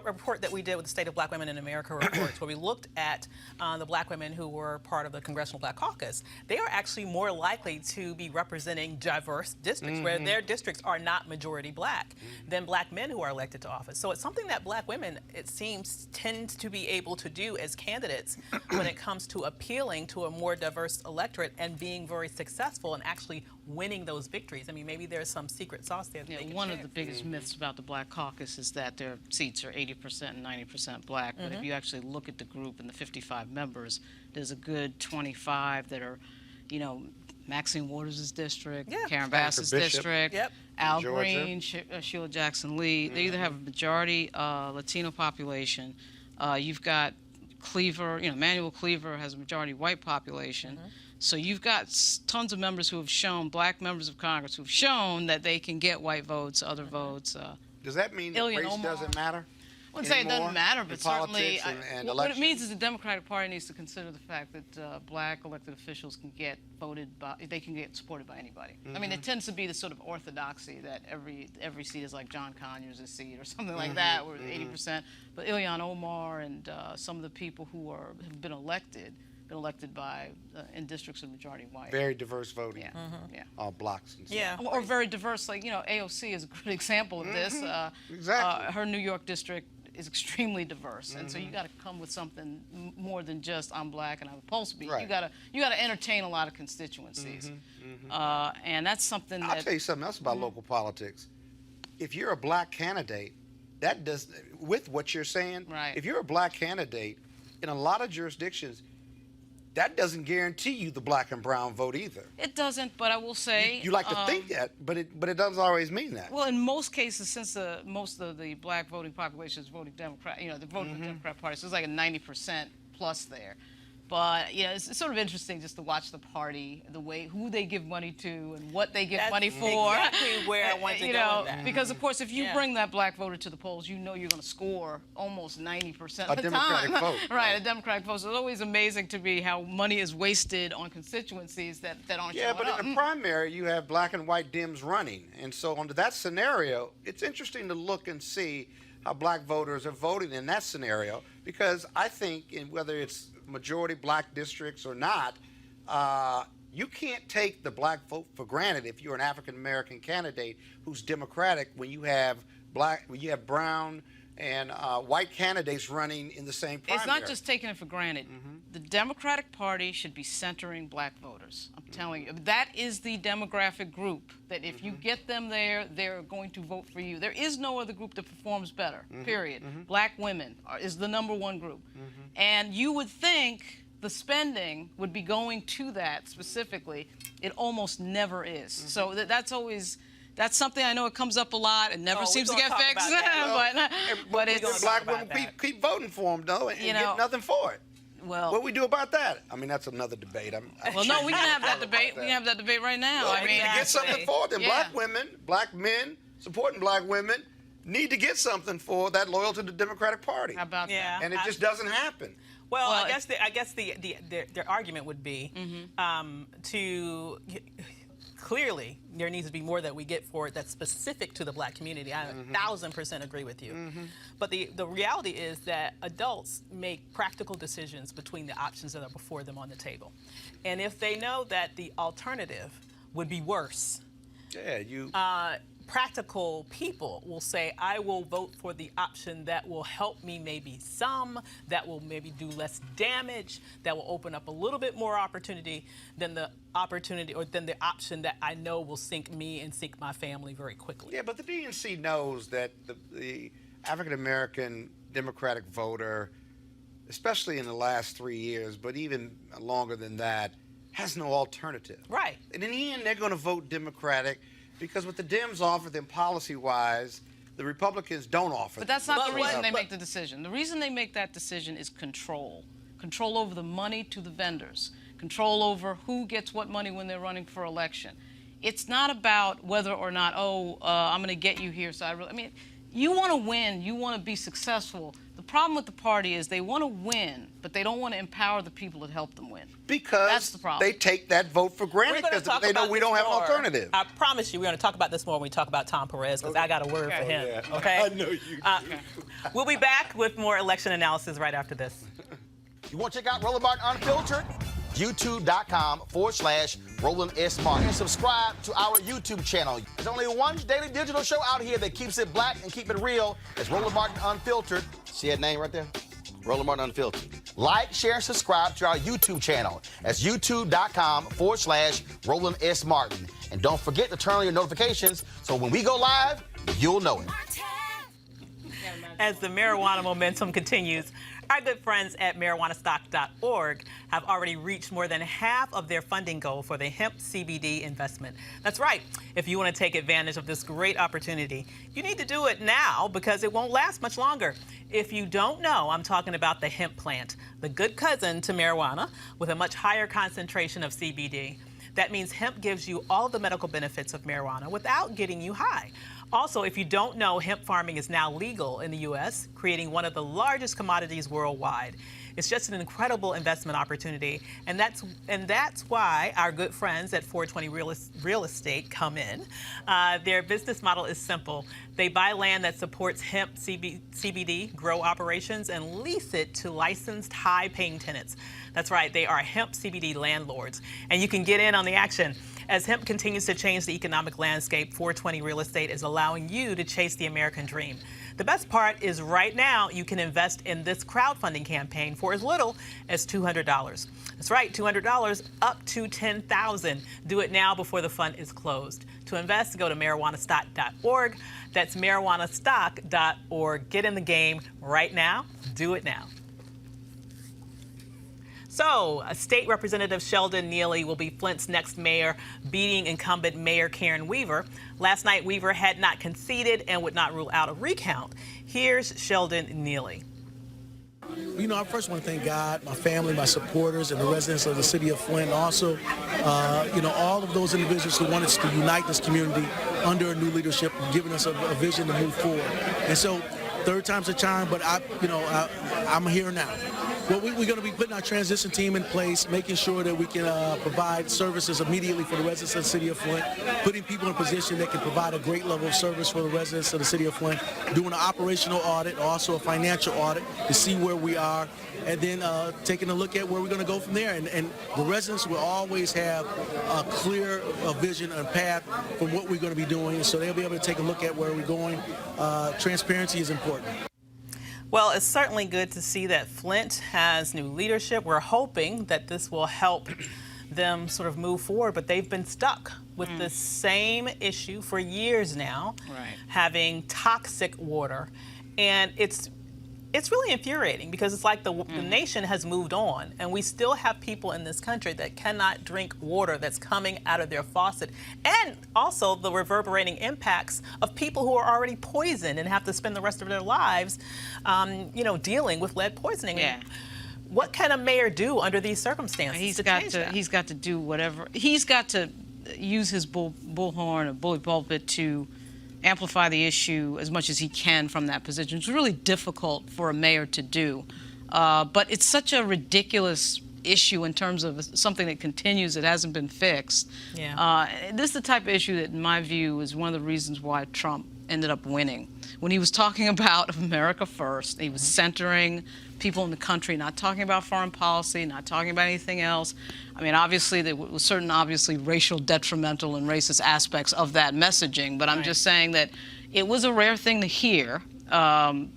report that we did with the State of Black Women in America reports, where we looked at the Black women who were part of the Congressional Black Caucus, they are actually more likely to be representing diverse districts, where their districts are not majority Black, than Black men who are elected to office. So it's something that Black women, it seems, tend to be able to do as candidates when it comes to appealing to a more diverse electorate and being very successful and actually winning those victories. I mean, maybe there's some secret sauce there that they can One share. of the biggest myths about the Black Caucus is that their seats are 80% and 90% Black. But if you actually look at the group and the 55 members, there's a good 25 that are, you know, Maxine Waters' district, Yeah. Karen Bass's Bishop. district, Yep. Al Georgia. Green, Sheila Jackson Lee. They either have a majority Latino population. You've got Cleaver, you know, Manuel Cleaver has a majority white population. So you've got tons of members who have shown, Black members of Congress who have shown that they can get white votes, other votes. Does that mean that Ilhan race Omar. doesn't matter? I wouldn't say it doesn't anymore matter, in but certainly, politics and what it elections? means is the Democratic Party needs to consider the fact that black elected officials can get voted by, they can get supported by anybody. I mean, it tends to be the sort of orthodoxy that every seat is like John Conyers' seat or something like that, where 80%. But Ilhan Omar and some of the people who have been elected by in districts of majority white. Very diverse voting. Yeah, yeah. All blocks and stuff. Yeah. Or very diverse, like, AOC is a good example of this. Exactly. Her New York district is extremely diverse, and so you got to come with something more than just I'm black and I'm supposed to be. Right. You got to entertain a lot of constituencies, and that's something I'll that. tell you something else about local politics. If you're a black candidate, that does, with what you're saying, Right. if you're a black candidate, in a lot of jurisdictions, that doesn't guarantee you the black and brown vote either. It doesn't, but I will say. You like to think that, but it doesn't always mean that. Well, in most cases, since most of the black voting population is voting Democrat, they're voting for the Democrat Party, so it's like a 90% plus there. But it's sort of interesting just to watch the party, the way who they give money to and what they give That's money for. exactly where I wanted to go with that. Because of course, if you Yeah. bring that black voter to the polls, you're going to score almost 90% of A the Democratic time. vote. Right, a Democratic vote. So it's always amazing to me how money is wasted on constituencies that aren't Yeah, showing but up. in the primary, you have black and white Dems running. And so under that scenario, it's interesting to look and see how black voters are voting in that scenario, because I think whether it's majority black districts or not, you can't take the black vote for granted if you're an African-American candidate who's Democratic when you have brown and white candidates running in the same primary. It's not just taking it for granted. The Democratic Party should be centering black voters. I'm telling you, that is the demographic group that if you get them there, they're going to vote for you. There is no other group that performs better, period. Black women is the #1 group. And you would think the spending would be going to that specifically. It almost never is. So that's something I know it comes up a lot. It never seems to get fixed. but it's black women keep voting for them though, and get nothing for it. well. What we do about that? I mean, that's another debate. Well, no, we can have that debate. We can have that debate right now. Well, I we mean, need to get something for them. Yeah. Black women, black men supporting black women need to get something for that loyal to the Democratic Party. how about Yeah. that? And it just doesn't happen. Well, Well, I guess their argument would be to clearly there needs to be more that we get for it that's specific to the black community. I 1,000% agree with you. But the reality is that adults make practical decisions between the options that are before them on the table. And if they know that the alternative would be worse, Yeah, practical people will say, I will vote for the option that will help me maybe some, that will maybe do less damage, that will open up a little bit more opportunity than the option that I know will sink me and sink my family very quickly. Yeah, but the DNC knows that the African-American Democratic voter, especially in the last 3 years, but even longer than that, has no alternative. Right. And in the end, they're going to vote Democratic because what the Dems offer them policy-wise, the Republicans don't offer. But that's not But the reason what- they but- make the decision. The reason they make that decision is control. Control over the money to the vendors. Control over who gets what money when they're running for election. It's not about whether or not, I'm going to get you here. So I mean, you want to win. You want to be successful. The problem with the party is they want to win, but they don't want to empower the people that help them win. Because That's the problem. they take that vote for We're granted going to because talk they know about we this don't have an more. alternative. I promise you, we're going to talk about this more when we talk about Tom Perez, because I got a word for him. yeah. Okay? I know you do. We'll be back with more election analysis right after this. You want to check out Roland Martin Unfiltered? YouTube.com/Roland S. Martin. And subscribe to our YouTube channel. There's only one daily digital show out here that keeps it black and keep it real. It's Roland Martin Unfiltered. See that name right there? Roland Martin Unfiltered. Like, share, and subscribe to our YouTube channel. That's YouTube.com/Roland S. Martin. And don't forget to turn on your notifications so when we go live, you'll know it. As the marijuana momentum continues, our good friends at marijuanastock.org have already reached more than half of their funding goal for the hemp CBD investment. That's right. If you want to take advantage of this great opportunity, you need to do it now because it won't last much longer. If you don't know, I'm talking about the hemp plant, the good cousin to marijuana with a much higher concentration of CBD. That means hemp gives you all the medical benefits of marijuana without getting you high. Also, if you don't know, hemp farming is now legal in the U.S., creating one of the largest commodities worldwide. It's just an incredible investment opportunity, and that's why our good friends at 420 Real Estate come in. Their business model is simple. They buy land that supports hemp CBD grow operations and lease it to licensed high-paying tenants. That's right, they are hemp CBD landlords, and you can get in on the action. As hemp continues to change the economic landscape, 420 Real Estate is allowing you to chase the American dream. The best part is right now you can invest in this crowdfunding campaign for as little as $200. That's right, $200 up to $10,000. Do it now before the fund is closed. To invest, go to marijuanastock.org. That's marijuanastock.org. Get in the game right now. Do it now. So, State Representative Sheldon Neely will be Flint's next mayor, beating incumbent Mayor Karen Weaver. Last night, Weaver had not conceded and would not rule out a recount. Here's Sheldon Neely. You know, I first want to thank God, my family, my supporters, and the residents of the city of Flint. Also, you know, all of those individuals who wanted to unite this community under a new leadership, giving us a vision to move forward. And so, third time's a charm, but I'm here now. Well, we're going to be putting our transition team in place, making sure that we can provide services immediately for the residents of the city of Flint, putting people in a position that can provide a great level of service for the residents of the city of Flint, doing an operational audit, also a financial audit to see where we are, and then taking a look at where we're going to go from there. And the residents will always have a clear vision and path from what we're going to be doing, so they'll be able to take a look at where we're going. Transparency is important. Well, it's certainly good to see that Flint has new leadership. We're hoping that this will help them sort of move forward, but they've been stuck with the same issue for years now, having toxic water. And it's really infuriating because it's like the nation has moved on, and we still have people in this country that cannot drink water that's coming out of their faucet, and also the reverberating impacts of people who are already poisoned and have to spend the rest of their lives, you know, dealing with lead poisoning. Yeah. What can a mayor do under these circumstances? He's got to do whatever. He's got to use his bullhorn or bully pulpit to amplify the issue as much as he can from that position. It's really difficult for a mayor to do, but it's such a ridiculous issue in terms of something that continues that hasn't been fixed. Yeah. This is the type of issue that, in my view, is one of the reasons why Trump ended up winning. When he was talking about America first, he was centering people in the country, not talking about foreign policy, not talking about anything else. I mean, obviously, there was certain obviously racial detrimental and racist aspects of that messaging, but I'm just saying that it was a rare thing to hear. And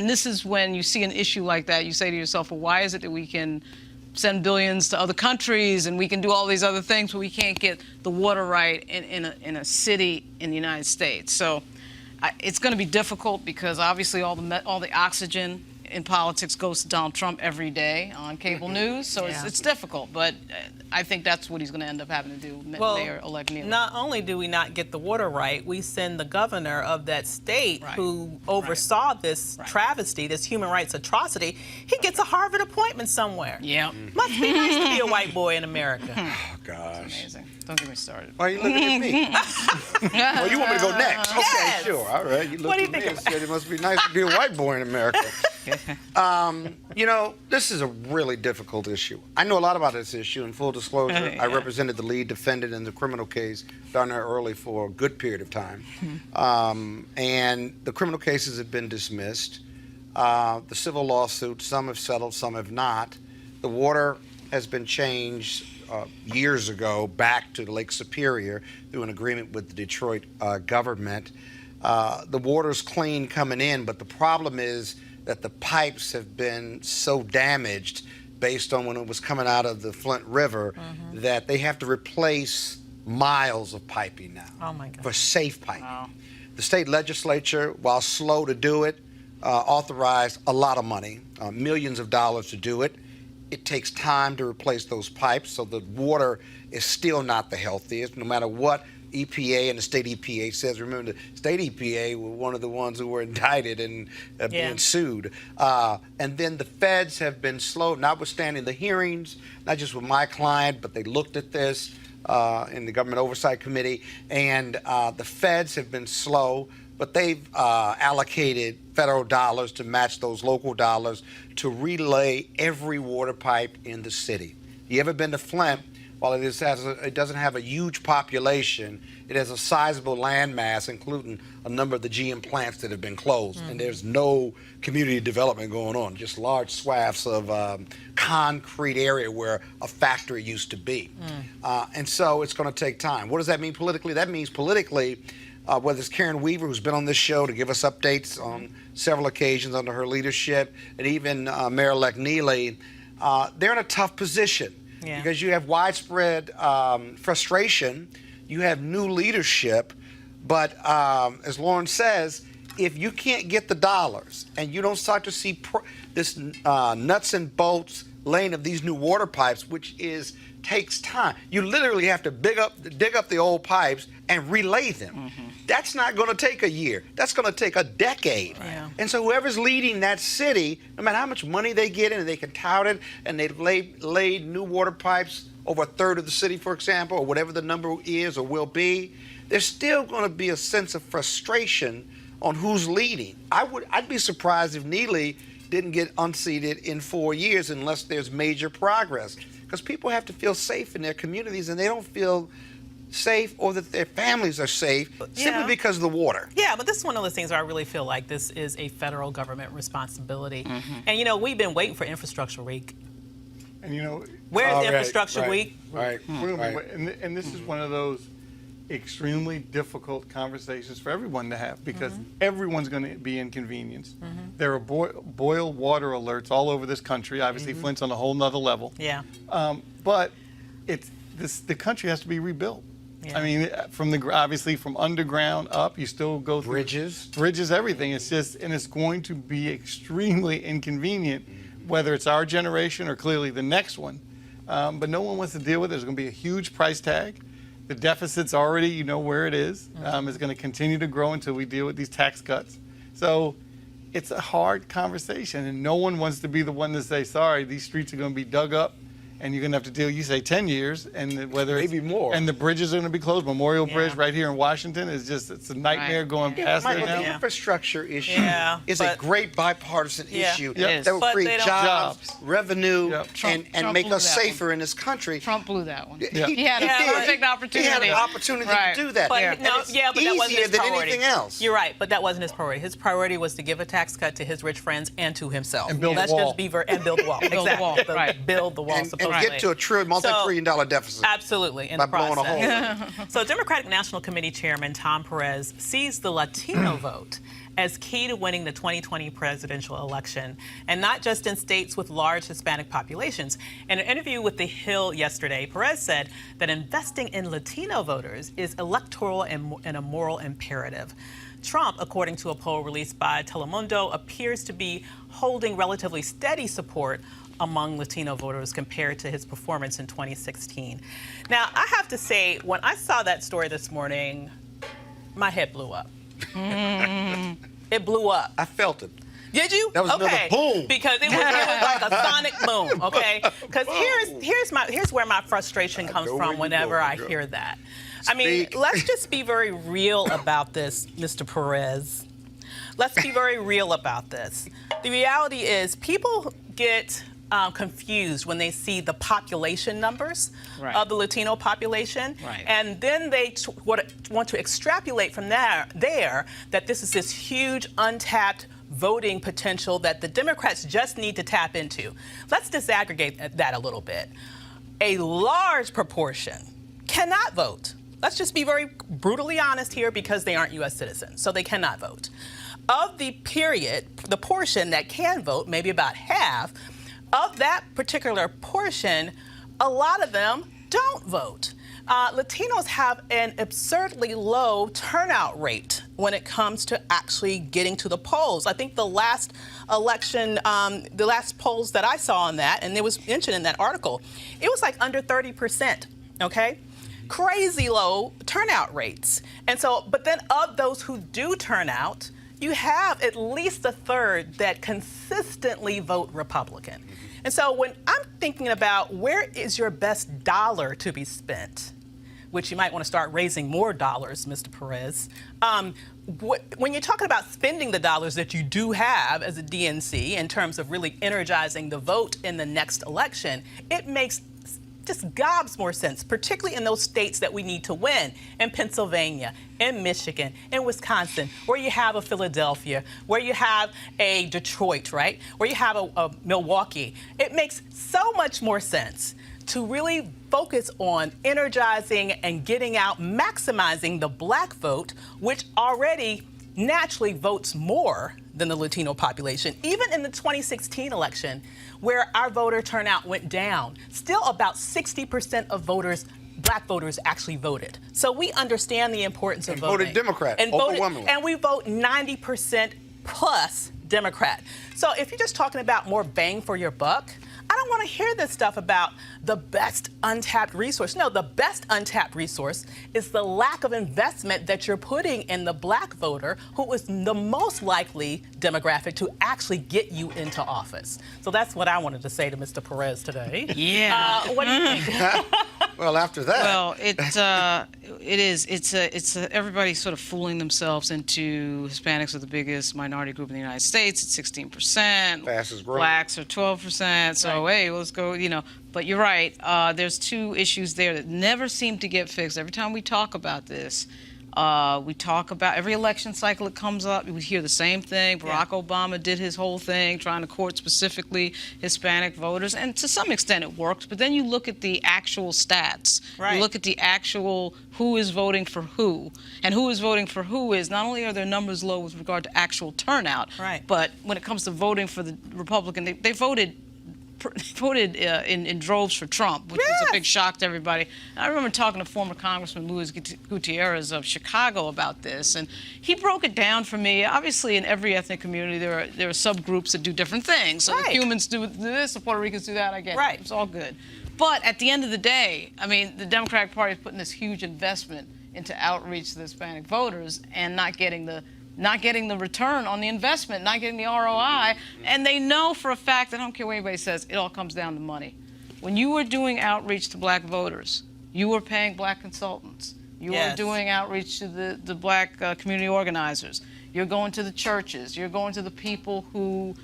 this is when you see an issue like that, you say to yourself, well, why is it that we can send billions to other countries and we can do all these other things, but we can't get the water right in a city in the United States? So it's going to be difficult because obviously all the oxygen in politics goes to Donald Trump every day on cable news, so it's difficult, but I think that's what he's going to end up having to do, Mayor-elect Neely. Not only do we not get the water right, we send the governor of that state who oversaw this travesty, this human rights atrocity, he gets a Harvard appointment somewhere. Yeah. Must be nice to be a white boy in America. Oh, gosh. It's amazing. Don't get me started. Why are you looking at me? Well, you want me to go next? Okay, Yes. sure. All right. You What looked do you at me and think said it must be nice to be a white boy in America. You know, this is a really difficult issue. I know a lot about this issue. In full disclosure, I represented the lead defendant in the criminal case down there early for a good period of time. And the criminal cases have been dismissed. The civil lawsuits, some have settled, some have not. The water has been changed years ago back to Lake Superior through an agreement with the Detroit government. The water's clean coming in, but the problem is that the pipes have been so damaged based on when it was coming out of the Flint River that they have to replace miles of piping now. Oh my God. For safe piping. The state legislature, while slow to do it, authorized a lot of money, millions of dollars to do it. It takes time to replace those pipes, so the water is still not the healthiest, no matter what EPA and the state EPA says. Remember, the state EPA were one of the ones who were indicted and being sued. And then the feds have been slow, notwithstanding the hearings, not just with my client, but they looked at this. in the Government Oversight Committee, and the feds have been slow, but they've allocated federal dollars to match those local dollars to relay every water pipe in the city. You ever been to Flint? While it doesn't have a huge population, it has a sizable landmass, including a number of the GM plants that have been closed. And there's no community development going on, just large swaths of concrete area where a factory used to be. And so it's going to take time. What does that mean politically? That means politically, whether it's Karen Weaver, who's been on this show to give us updates on several occasions under her leadership, and even Mayor-elect Neely, they're in a tough position. Yeah. Because you have widespread frustration, you have new leadership, but as Lauren says, if you can't get the dollars and you don't start to see this nuts and bolts laying of these new water pipes, which takes time. You literally have to dig up the old pipes and relay them. That's not going to take a year. That's going to take a decade. Yeah. And so whoever's leading that city, no matter how much money they get in, and they can tout it, and they've laid new water pipes over a third of the city, for example, or whatever the number is or will be, there's still going to be a sense of frustration on who's leading. I'd be surprised if Neely didn't get unseated in 4 years unless there's major progress. Because people have to feel safe in their communities, and they don't feel safe or that their families are safe simply because of the water. Yeah, but this is one of those things where I really feel like this is a federal government responsibility. And, we've been waiting for Infrastructure Week. And, where's Infrastructure Week? Right. And this is one of those extremely difficult conversations for everyone to have, because everyone's going to be inconvenienced. There are boil water alerts all over this country. Obviously, Flint's on a whole nother level. Yeah. But the country has to be rebuilt. Yeah. I mean, obviously from underground up, you still go through bridges, everything. It's going to be extremely inconvenient, whether it's our generation or clearly the next one. But no one wants to deal with it. There's going to be a huge price tag. The deficit's already, where it is. It's going to continue to grow until we deal with these tax cuts. So it's a hard conversation, and no one wants to be the one to say, sorry, these streets are going to be dug up, and you're going to have to deal, you say 10 years, and whether maybe more. And the bridges are going to be closed. Memorial Bridge right here in Washington is it's a nightmare going past there now. The infrastructure issue is a great bipartisan issue that will create jobs, revenue, and make us safer in this country. Trump blew that one. He had a perfect opportunity. He had an opportunity to do that. But but that wasn't his than priority. anything else. You're right, but that wasn't his priority. His priority was to give a tax cut to his rich friends and to himself. And build the wall. And build the wall. Exactly. Build the wall, and get to a multi-trillion-dollar deficit. Absolutely, in by the process. blowing a hole. So Democratic National Committee Chairman Tom Perez sees the Latino vote as key to winning the 2020 presidential election, and not just in states with large Hispanic populations. In an interview with The Hill yesterday, Perez said that investing in Latino voters is electoral and a moral imperative. Trump, according to a poll released by Telemundo, appears to be holding relatively steady support among Latino voters compared to his performance in 2016. Now, I have to say, when I saw that story this morning, my head blew up. It blew up. I felt it. Did you? That was another boom. Because it was like a sonic boom, okay? Because here's where my frustration comes from whenever I hear that. I mean, let's just be very real about this, Mr. Perez. Let's be very real about this. The reality is people get confused when they see the population numbers of the Latino population, and then they want to extrapolate from there that this is this huge untapped voting potential that the Democrats just need to tap into. Let's disaggregate that a little bit. A large proportion cannot vote. Let's just be very brutally honest here, because they aren't U.S. citizens, so they cannot vote. Of the portion that can vote, maybe about half, of that particular portion, a lot of them don't vote. Latinos have an absurdly low turnout rate when it comes to actually getting to the polls. I think the last election, the last polls that I saw on that, and it was mentioned in that article, it was like under 30%, okay? Crazy low turnout rates. And so, but then of those who do turn out, you have at least a third that consistently vote Republican. And so when I'm thinking about where is your best dollar to be spent, which you might want to start raising more dollars, Mr. Perez. When you're talking about spending the dollars that you do have as a DNC in terms of really energizing the vote in the next election, it makes just gobs more sense, particularly in those states that we need to win, in Pennsylvania, in Michigan, in Wisconsin, where you have a Philadelphia, where you have a Detroit, right? Where you have a Milwaukee. It makes so much more sense to really focus on energizing and getting out, maximizing the black vote, which already naturally votes more than the Latino population. Even in the 2016 election, where our voter turnout went down, still about 60% of voters, black voters, actually voted. So we understand the importance of voting. Voted Democrat, Overwhelmingly. And we vote 90% plus Democrat. So if you're just talking about more bang for your buck, I don't want to hear this stuff about the best untapped resource. No, the best untapped resource is the lack of investment that you're putting in the black voter, who is the most likely demographic to actually get you into office. So that's what I wanted to say to Mr. Perez today. Yeah. What do you think? Well, after that. Well, it's everybody sort of fooling themselves into Hispanics are the biggest minority group in the United States. It's 16%. Fastest growing. Blacks are 12%. So hey, let's go. But you're right. There's two issues there that never seem to get fixed. Every time we talk about this, we talk about every election cycle it comes up. We hear the same thing. Barack Obama did his whole thing trying to court specifically Hispanic voters, and to some extent it worked. But then you look at the actual stats. Right. You look at the actual who is voting for who, and who is voting for who is not only are their numbers low with regard to actual turnout, but when it comes to voting for the Republican, they voted in droves for Trump, which was a big shock to everybody. And I remember talking to former Congressman Luis Gutierrez of Chicago about this, and he broke it down for me. Obviously, in every ethnic community, there are subgroups that do different things. So the Cubans do this, the Puerto Ricans do that. I get it. It's all good. But at the end of the day, I mean, the Democratic Party is putting this huge investment into outreach to the Hispanic voters and not getting the return on the investment, not getting the ROI, and they know for a fact, I don't care what anybody says, it all comes down to money. When you were doing outreach to black voters, you were paying black consultants. You were doing outreach to the black community organizers. You're going to the churches. You're going to the people who,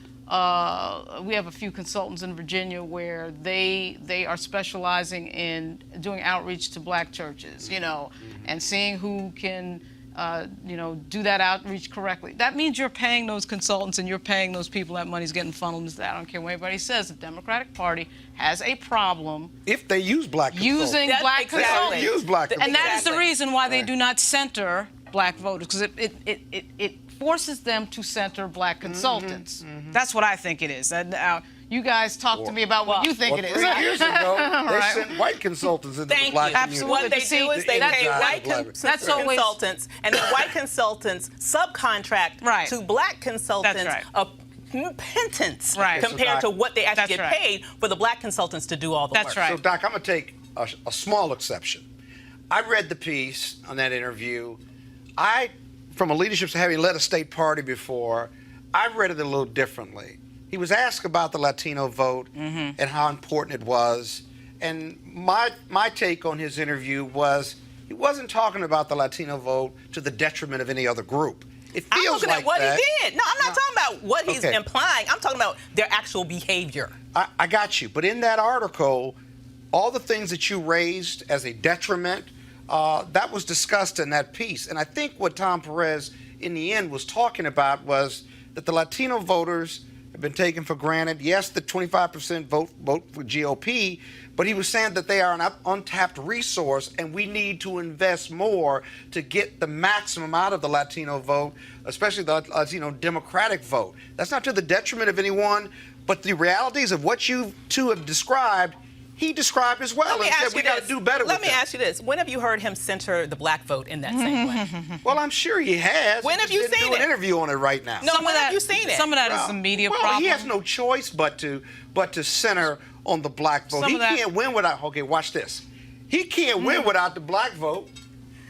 we have a few consultants in Virginia where they are specializing in doing outreach to black churches, and seeing who can do that outreach correctly. That means you're paying those consultants and you're paying those people. That money's getting funneled into that. I don't care what anybody says. The Democratic Party has a problem if they use black consultants. Using black consultants. Use black consultants. And that is the reason why they do not center black voters, because it forces them to center black consultants. That's what I think it is. You guys talk to me about what you think it is. 3 years ago, they sent white consultants into the black community. What they do is they pay white consultants, and the white consultants subcontract to black consultants a pittance compared to what they actually get paid for the black consultants to do all the work. So, Doc, I'm going to take a small exception. I read the piece on that interview. From a leadership having led a state party before, I read it a little differently. He was asked about the Latino vote and how important it was. And my take on his interview was he wasn't talking about the Latino vote to the detriment of any other group. It feels I'm looking like at what that. he did. No, I'm not talking about what he's implying. I'm talking about their actual behavior. I got you. But in that article, all the things that you raised as a detriment, that was discussed in that piece. And I think what Tom Perez, in the end, was talking about was that the Latino voters have been taken for granted. Yes, the 25% vote for GOP, but he was saying that they are an untapped resource, and we need to invest more to get the maximum out of the Latino vote, especially the Latino Democratic vote. That's not to the detriment of anyone, but the realities of what you two have described, he described as well, and said we got to do better with it. Let me ask you this. When have you heard him center the black vote in that same way? Well, I'm sure he has. When have you seen do an interview on it right now. No, when have you seen it? Some of that is the media problem. He has no choice but to center on the black vote. He can't win without, okay, watch this. He can't win without the black vote.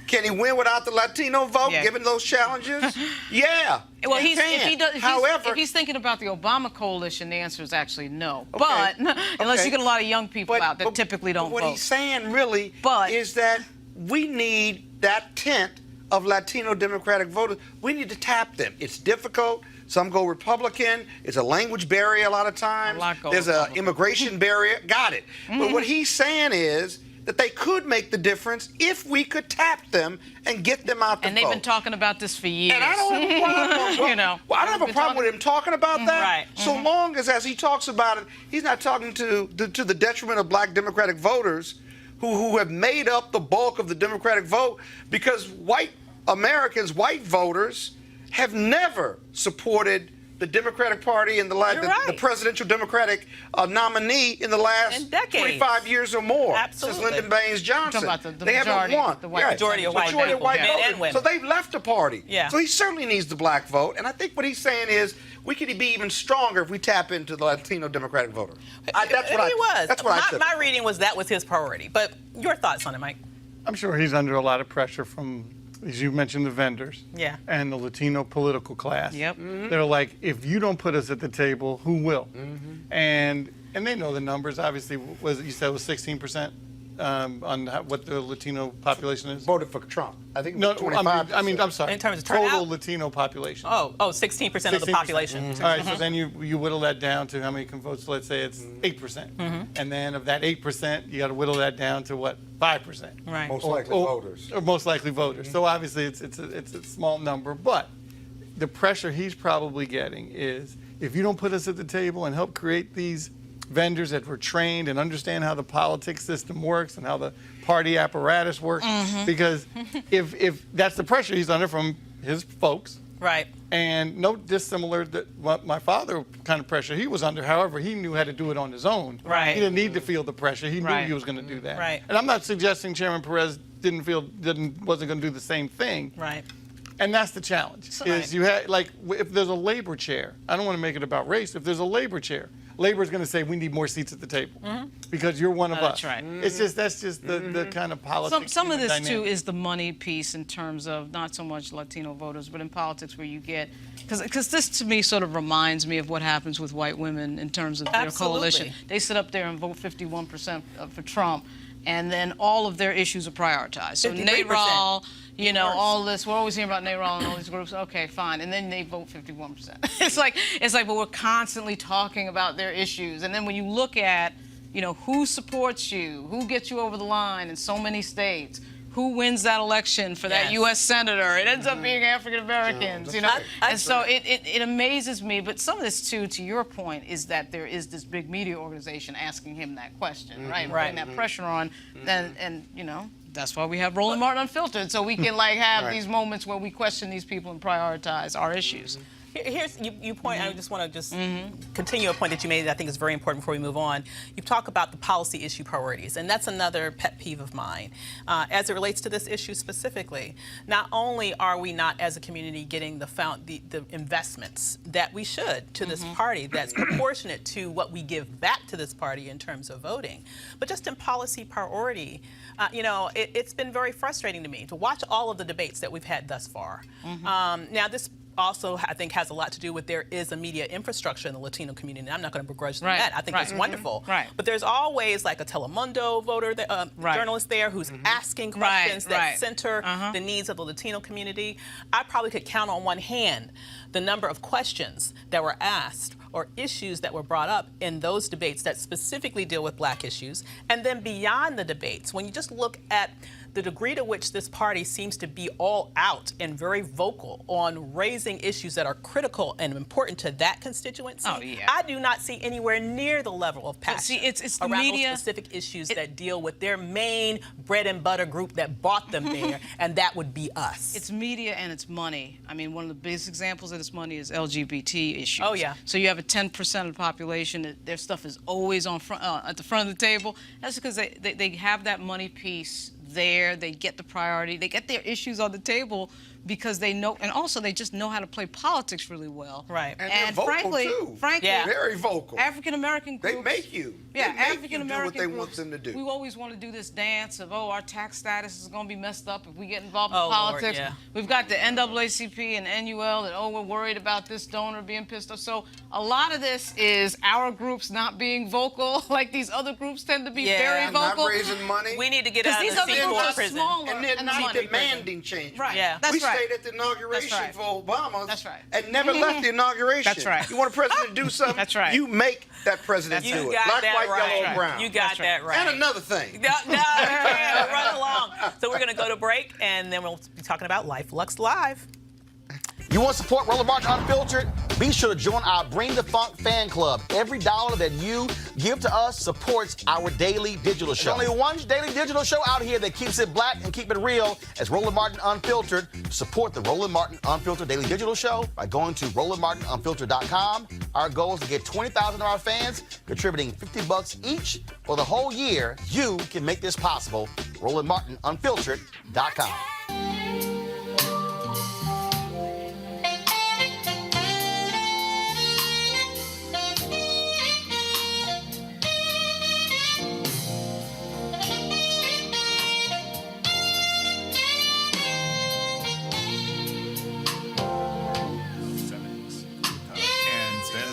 Can he win without the Latino vote, given those challenges? Yeah. Well, if he's thinking about the Obama coalition, the answer is actually no. Okay. But unless you get a lot of young people out that typically don't vote. What he's saying really is that we need that tent of Latino Democratic voters. We need to tap them. It's difficult. Some go Republican. It's a language barrier a lot of times. There's an immigration barrier. Got it. But what he's saying is that they could make the difference if we could tap them and get them out the vote. And they've been talking about this for years. And I don't have a problem. You know, I don't have a problem with him talking about that. Right. So long as he talks about it, he's not talking to the detriment of Black Democratic voters who have made up the bulk of the Democratic vote, because white Americans, white voters, have never supported the Democratic Party and the presidential Democratic nominee in the last 25 years or more. Absolutely. Since Lyndon Baines Johnson. They haven't won. The majority of white men and women. So they've left the party. Yeah. So he certainly needs the black vote. And I think what he's saying is we could be even stronger if we tap into the Latino Democratic voter. That's what I said. My reading was that was his priority. But your thoughts on it, Mike? I'm sure he's under a lot of pressure from, as you mentioned, the vendors. Yeah. And the Latino political class. Yep. They're like, if you don't put us at the table, who will? And they know the numbers. Obviously, you said it was 16% on what the Latino population is? Voted for Trump. I think No, 25%. I'm sorry. In terms of total turnout? Latino population. 16% of the population. All right, so then you whittle that down to how many can vote. So let's say it's 8%. And then of that 8%, you got to whittle that down to what? 5%. Right. Most likely voters. Or most likely voters. So obviously it's a small number, but the pressure he's probably getting is if you don't put us at the table and help create these vendors that were trained and understand how the politics system works and how the party apparatus works, because if that's the pressure he's under from his folks, right, and no dissimilar that what my father kind of pressure he was under. However, he knew how to do it on his own. Right. He didn't need to feel the pressure. He knew he was going to do that. Right. And I'm not suggesting Chairman Perez wasn't going to do the same thing. right. And that's the challenge. Is you have if there's a labor chair, I don't want to make it about race. If there's a labor chair, labor is going to say we need more seats at the table because you're one of us. That's right. It's just the kind of politics. Some of this dynamic. too is the money piece in terms of not so much Latino voters, but in politics where you get because this to me sort of reminds me of what happens with white women in terms of their Absolutely. coalition. They sit up there and vote 51% for Trump, and then all of their issues are prioritized. So 53%. NARAL, you know, Worse. all this. We're always hearing about NARAL and all these groups. Okay, fine, and then they vote 51%. It's like, but we're constantly talking about their issues, and then when you look at, you know, who supports you, who gets you over the line in so many states, who wins that election for that U.S. senator, it ends up being African Americans, you know. And so it amazes me. But some of this too, to your point, is that there is this big media organization asking him that question, right? Putting that pressure on, and you know. That's why we have Roland Martin Unfiltered, so we can have these moments where we question these people and prioritize our issues. Here's you point. I just want to continue a point that you made that I think is very important before we move on. You talk about the policy issue priorities, and that's another pet peeve of mine as it relates to this issue specifically. Not only are we not, as a community, getting the investments that we should to this party that's proportionate to what we give back to this party in terms of voting, but just in policy priority. You know, it's been very frustrating to me to watch all of the debates that we've had thus far. Now, this also, I think, has a lot to do with there is a media infrastructure in the Latino community. And I'm not going to begrudge them that. I think that's wonderful. But there's always like a Telemundo voter, journalist there who's asking questions that center the needs of the Latino community. I probably could count on one hand the number of questions that were asked or issues that were brought up in those debates that specifically deal with black issues. And then beyond the debates, when you just look at the degree to which this party seems to be all out and very vocal on raising issues that are critical and important to that constituency, I do not see anywhere near the level of passion it's the around media, those specific issues that deal with their main bread and butter group that brought them there, and that would be us. It's media and it's money. I mean, one of the biggest examples of this money is LGBT issues. Oh, yeah. So you have a 10% of the population that their stuff is always on at the front of the table. That's because they have that money piece there. They get the priority. They get their issues on the table because they know, and also they just know how to play politics really well. Right. And they're vocal, frankly, too. Yeah. Very vocal. African American groups. They make you. Yeah, They make African you do American what they groups. want them to do. We always want to do this dance of, oh, our tax status is going to be messed up if we get involved in Oh, Lord, politics. yeah. We've got the NAACP and NUL that, oh, we're worried about this donor being pissed off. So a lot of this is our groups not being vocal, like these other groups tend to be Yeah. very And not vocal. raising money. We need to get Because out these of the other groups C4 are prison. smaller and then and not money. demanding change. Right. Yeah. That's we right. stayed at the inauguration That's right. for Obama. That's right. And never left the inauguration. That's right. You want a president to do something? That's right. You make that president You do it. got Black, that white, right. yellow, brown. You got that right. And another thing. No, you can't. Run along. So we're going to go to break, and then we'll be talking about Life Lux Live. You want to support Roland Martin Unfiltered? Be sure to join our Bring the Funk fan club. Every dollar that you give to us supports our daily digital show. There's only one daily digital show out here that keeps it black and keep it real. It's Roland Martin Unfiltered. Support the Roland Martin Unfiltered daily digital show by going to RolandMartinUnfiltered.com. Our goal is to get 20,000 of our fans contributing $50 each for the whole year. You can make this possible. RolandMartinUnfiltered.com.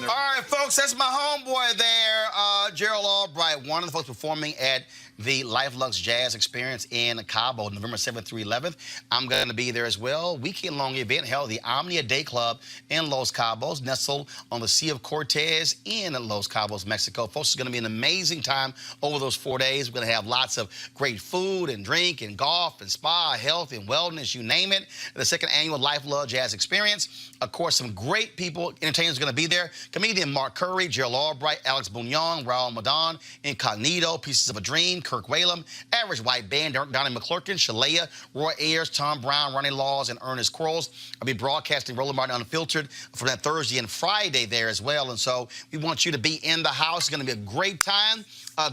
All right, folks, that's my homeboy there, Gerald Albright, one of the folks performing at the Life Luxe Jazz Experience in Cabo, November 7th through 11th. I'm going to be there as well. Weekend-long event held at the Omnia Day Club in Los Cabos, nestled on the Sea of Cortez in Los Cabos, Mexico. Folks, it's going to be an amazing time over those 4 days. We're going to have lots of great food and drink and golf and spa, health and wellness, you name it. The second annual Life Luxe Jazz Experience. Of course, some great people, entertainers are going to be there. Comedian Mark Curry, Gerald Albright, Alex Bugnon, Raul Madon, Incognito, Pieces of a Dream, Kirk Whalum, Average White Band, Donnie McClurkin, Shalea, Roy Ayers, Tom Brown, Ronnie Laws, and Ernest Quarles. I'll be broadcasting Roland Martin Unfiltered for that Thursday and Friday there as well. And so we want you to be in the house. It's going to be a great time.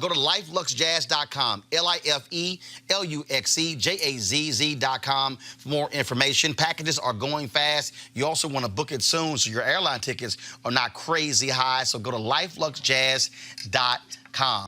Go to lifeluxjazz.com, LIFELUXEJAZZ.com for more information. Packages are going fast. You also want to book it soon so your airline tickets are not crazy high. So go to lifeluxjazz.com.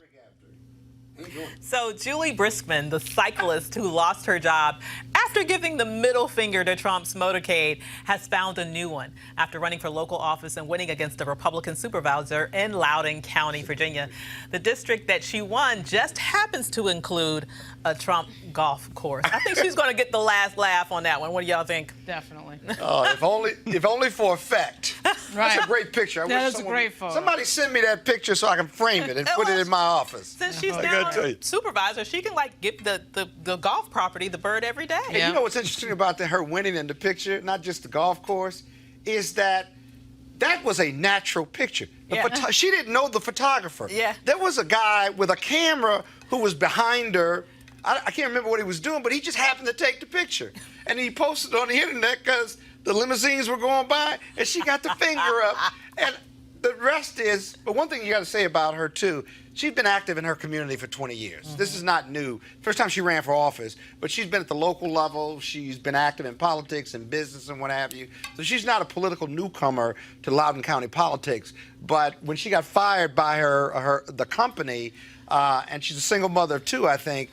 So Julie Briskman, the cyclist who lost her job after giving the middle finger to Trump's motorcade, has found a new one after running for local office and winning against a Republican supervisor in Loudoun County, Virginia. The district that she won just happens to include a Trump golf course. I think she's going to get the last laugh on that one. What do y'all think? Definitely. If only for effect. Right. That's a great picture. I wish That is a someone- great photo. Somebody send me that picture so I can frame it and put it in my office. Since she's I now gotta tell a you. supervisor, she can like give the golf property, the bird, every day. And you know what's interesting about her winning in the picture, not just the golf course, is that was a natural picture. She didn't know the photographer. Yeah. There was a guy with a camera who was behind her. I can't remember what he was doing, but he just happened to take the picture. And he posted it on the internet because the limousines were going by, and she got the finger up. And the rest is, but one thing you got to say about her, too, she's been active in her community for 20 years. Mm-hmm. This is not new. First time she ran for office, but she's been at the local level. She's been active in politics and business and what have you. So she's not a political newcomer to Loudoun County politics. But when she got fired by the company, and she's a single mother of two, I think,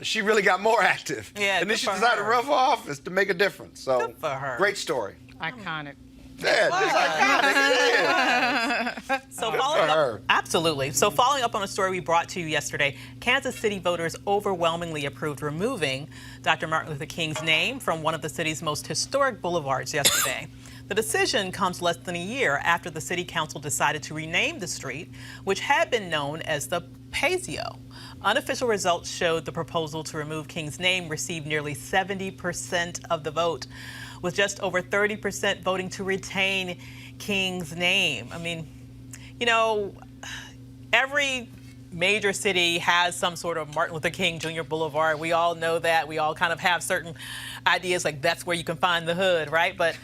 she really got more active. Yeah, and then good she for decided to her. run for office to make a difference. So Good for her. great story. Iconic. Yeah, it's iconic. It is. So Good following for up, her. absolutely. So following up on a story we brought to you yesterday, Kansas City voters overwhelmingly approved removing Dr. Martin Luther King's name from one of the city's most historic boulevards yesterday. The decision comes less than a year after the city council decided to rename the street, which had been known as the Paseo. Unofficial results showed the proposal to remove King's name received nearly 70% of the vote, with just over 30% voting to retain King's name. I mean, you know, every major city has some sort of Martin Luther King Jr. Boulevard. We all know that. We all kind of have certain ideas like that's where you can find the hood, right? But,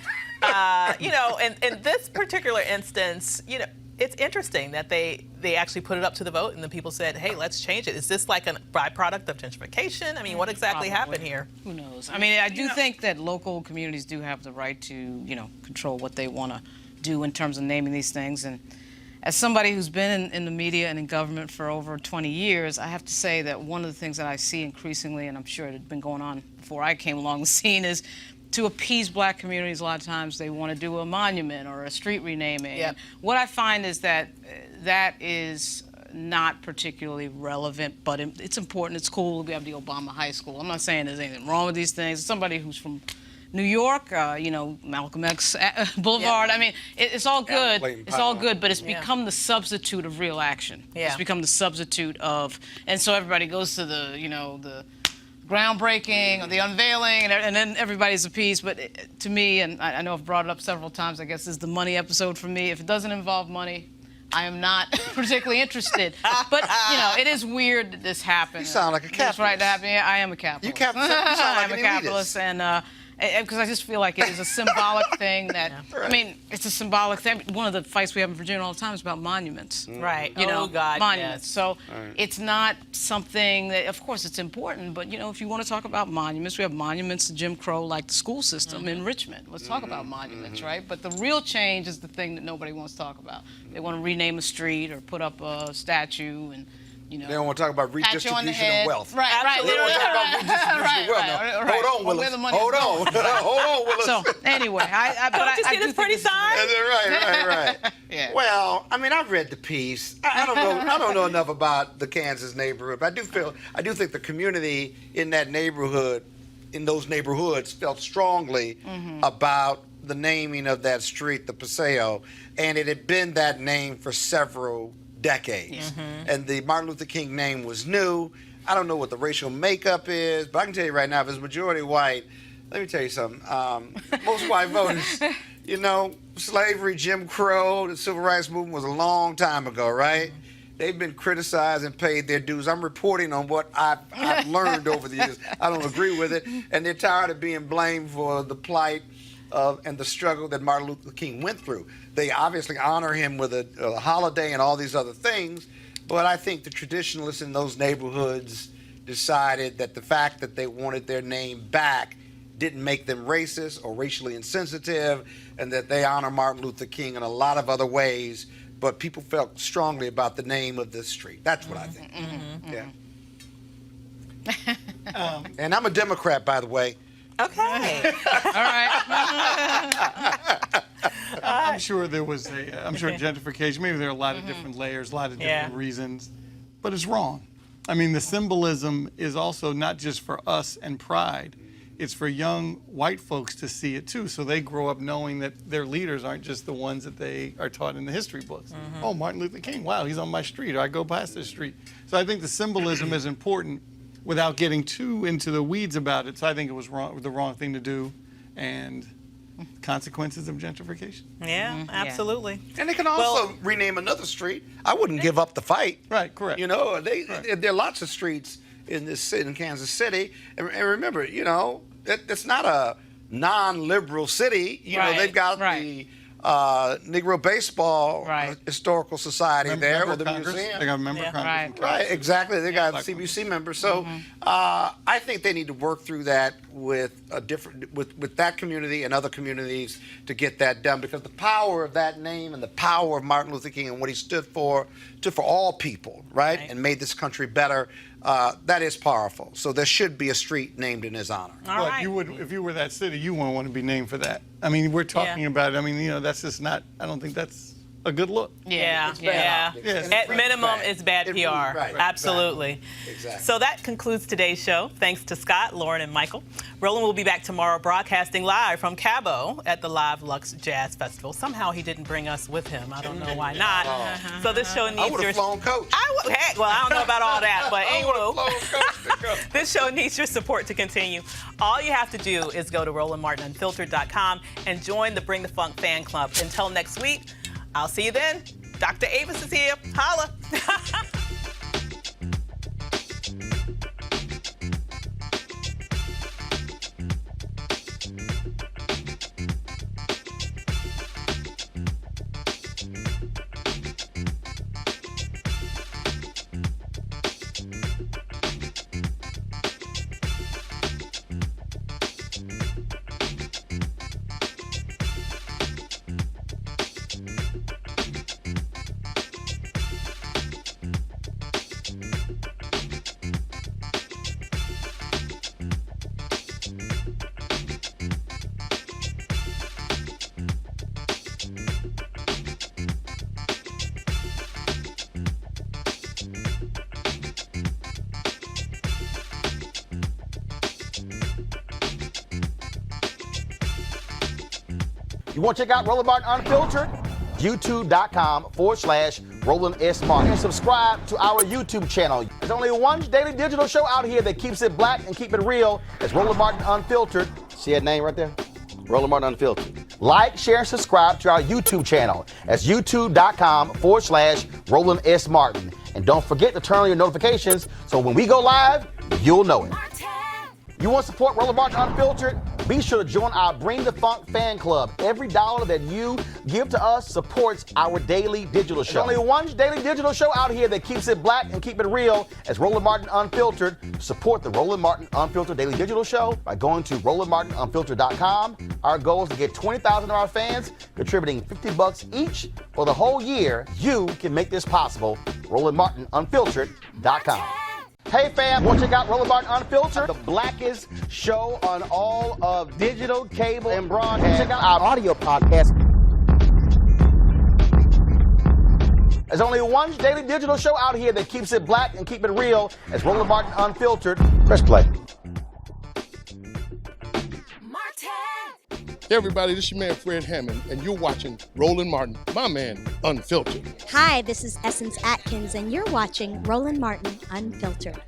you know, in this particular instance, you know, it's interesting that they actually put it up to the vote, and then people said, "Hey, let's change it." Is this like a byproduct of gentrification? I mean, what exactly happened here? Who knows? I mean, I do think that local communities do have the right to, control what they want to do in terms of naming these things. And as somebody who's been in the media and in government for over 20 years, I have to say that one of the things that I see increasingly, and I'm sure it had been going on before I came along the scene, is to appease black communities, a lot of times they want to do a monument or a street renaming. Yep. What I find is that that is not particularly relevant, but it's important. It's cool. We have the Obama High School. I'm not saying there's anything wrong with these things. Somebody who's from New York, Malcolm X Boulevard. Yep. I mean, it's all good. It's all good, but it's Yeah. become the substitute of real action. Yeah. It's become the substitute of, and so everybody goes to the groundbreaking or the unveiling, and then everybody's appeased. But to me, and I know I've brought it up several times, I guess this is the money episode for me. If it doesn't involve money, I am not particularly interested. But, it is weird that this happened. You sound like a capitalist. It's right to happen. Yeah, I am a capitalist. You sound like I'm an a capitalist, and because I just feel like it is a symbolic thing that, I mean, it's a symbolic thing. One of the fights we have in Virginia all the time is about monuments. Right. Oh, God, monuments. yes. So it's not something that, of course, it's important, but, if you want to talk about monuments, we have monuments to Jim Crow, like the school system in Richmond. Let's talk about monuments, right? But the real change is the thing that nobody wants to talk about. They want to rename a street or put up a statue and, They don't want to talk about pat you on the redistribution head. of wealth. Right, right. They don't want to talk about redistribution of wealth. Now, hold on, Willis. Where the money's Hold on. going. Hold on, Willis. So anyway, Don't you see this pretty sign? Right. Yeah. Well, I mean, I've read the piece. I don't know enough about the Kansas neighborhood, but I do think the community in that neighborhood, in those neighborhoods, felt strongly about the naming of that street, the Paseo, and it had been that name for several decades. And the Martin Luther King name was new. I don't know what the racial makeup is, but I can tell you right now, if it's majority white, let me tell you something. Most white voters, slavery, Jim Crow, the civil rights movement was a long time ago, right? They've been criticized and paid their dues. I'm reporting on what I've learned over the years. I don't agree with it, and they're tired of being blamed for the plight and the struggle that Martin Luther King went through. They obviously honor him with a holiday and all these other things, but I think the traditionalists in those neighborhoods decided that the fact that they wanted their name back didn't make them racist or racially insensitive, and that they honor Martin Luther King in a lot of other ways, but people felt strongly about the name of this street. That's what I think. Yeah. And I'm a Democrat, by the way. Okay. All right. I'm sure there was gentrification. Maybe there are a lot of different layers, a lot of different reasons, but it's wrong. I mean, the symbolism is also not just for us and pride. It's for young white folks to see it too, so they grow up knowing that their leaders aren't just the ones that they are taught in the history books. Oh, Martin Luther King, wow, he's on my street, or I go past this street. So I think the symbolism is important without getting too into the weeds about it. So I think it was the wrong thing to do, and consequences of gentrification. Yeah, absolutely. And they can also rename another street. I wouldn't give up the fight. Right, correct. There are lots of streets in Kansas City, and remember, it's not a non-liberal city. They've got the Negro Baseball Historical Society there, or the museum. They got a member Congress. Right, exactly. They got CBC members. So I think they need to work through that with that community and other communities to get that done, because the power of that name and the power of Martin Luther King and what he stood for all people, right? And made this country better. That is powerful. So there should be a street named in his honor. All right. If you were that city, you wouldn't want to be named for that. I mean, we're talking about it. I mean, that's just not. I don't think that's a good look. Yeah. Yes. At minimum, it's bad PR. Right. Absolutely. Exactly. So that concludes today's show. Thanks to Scott, Lauren, and Michael. Roland will be back tomorrow broadcasting live from Cabo at the live Luxe Jazz Festival. Somehow he didn't bring us with him. I don't know why not. So this show needs I would have flown coach. Well, I don't know about all that, but I would anyway. have flown coach. This show needs your support to continue. All you have to do is go to RolandMartinUnfiltered.com and join the Bring the Funk fan club. Until next week, I'll see you then. Dr. Avis is here. Holla. You want to check out Roland Martin Unfiltered? YouTube.com/Roland S. Martin. And subscribe to our YouTube channel. There's only one daily digital show out here that keeps it black and keep it real. It's Roland Martin Unfiltered. See that name right there? Roland Martin Unfiltered. Like, share, and subscribe to our YouTube channel. That's YouTube.com/Roland S. Martin. And don't forget to turn on your notifications so when we go live, you'll know it. You want to support Roland Martin Unfiltered? Be sure to join our Bring the Funk fan club. Every dollar that you give to us supports our daily digital show. There's only one daily digital show out here that keeps it black and keep it real. It's Roland Martin Unfiltered. Support the Roland Martin Unfiltered daily digital show by going to RolandMartinUnfiltered.com. Our goal is to get 20,000 of our fans contributing $50 each for the whole year. You can make this possible. RolandMartinUnfiltered.com. Hey fam, want to check out Roland Martin Unfiltered? The blackest show on all of digital, cable, and broadcast. Check out our audio podcast. There's only one daily digital show out here that keeps it black and keep it real. It's Roland Martin Unfiltered. Press play. Hey everybody, this is your man Fred Hammond, and you're watching Roland Martin, my man, Unfiltered. Hi, this is Essence Atkins, and you're watching Roland Martin Unfiltered.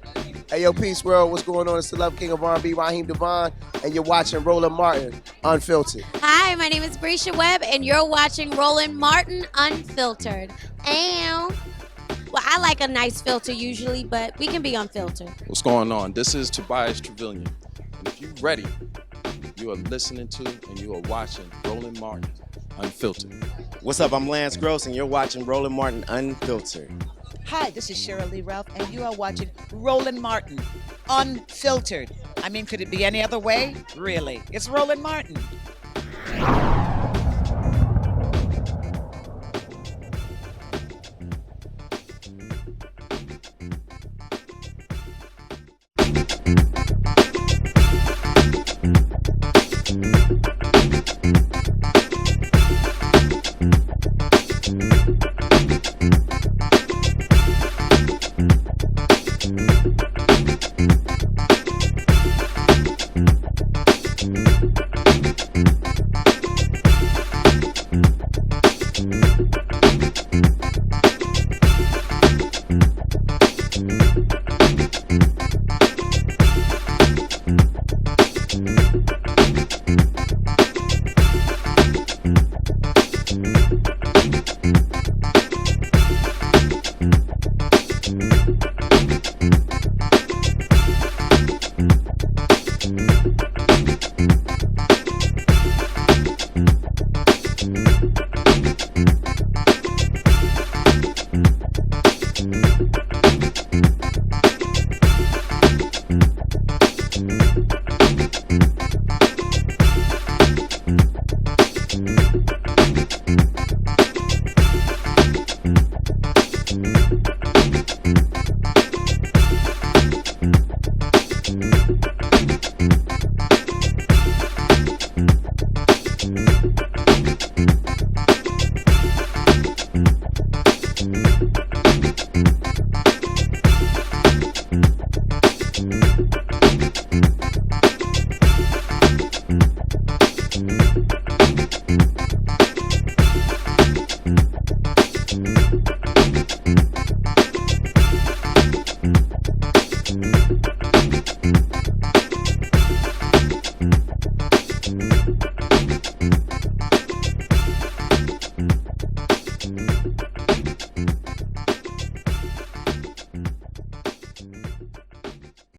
Hey, yo, Peace World, what's going on? It's the Love King of R&B, Raheem Devon, and you're watching Roland Martin Unfiltered. Hi, my name is Brescia Webb, and you're watching Roland Martin Unfiltered. Well, I like a nice filter usually, but we can be unfiltered. What's going on? This is Tobias Trevelyan, and if you're ready, you are listening to and you are watching Roland Martin Unfiltered. What's up? I'm Lance Gross, and you're watching Roland Martin Unfiltered. Hi, this is Cheryl Lee Ralph, and you are watching Roland Martin Unfiltered. I mean, could it be any other way? Really? It's Roland Martin.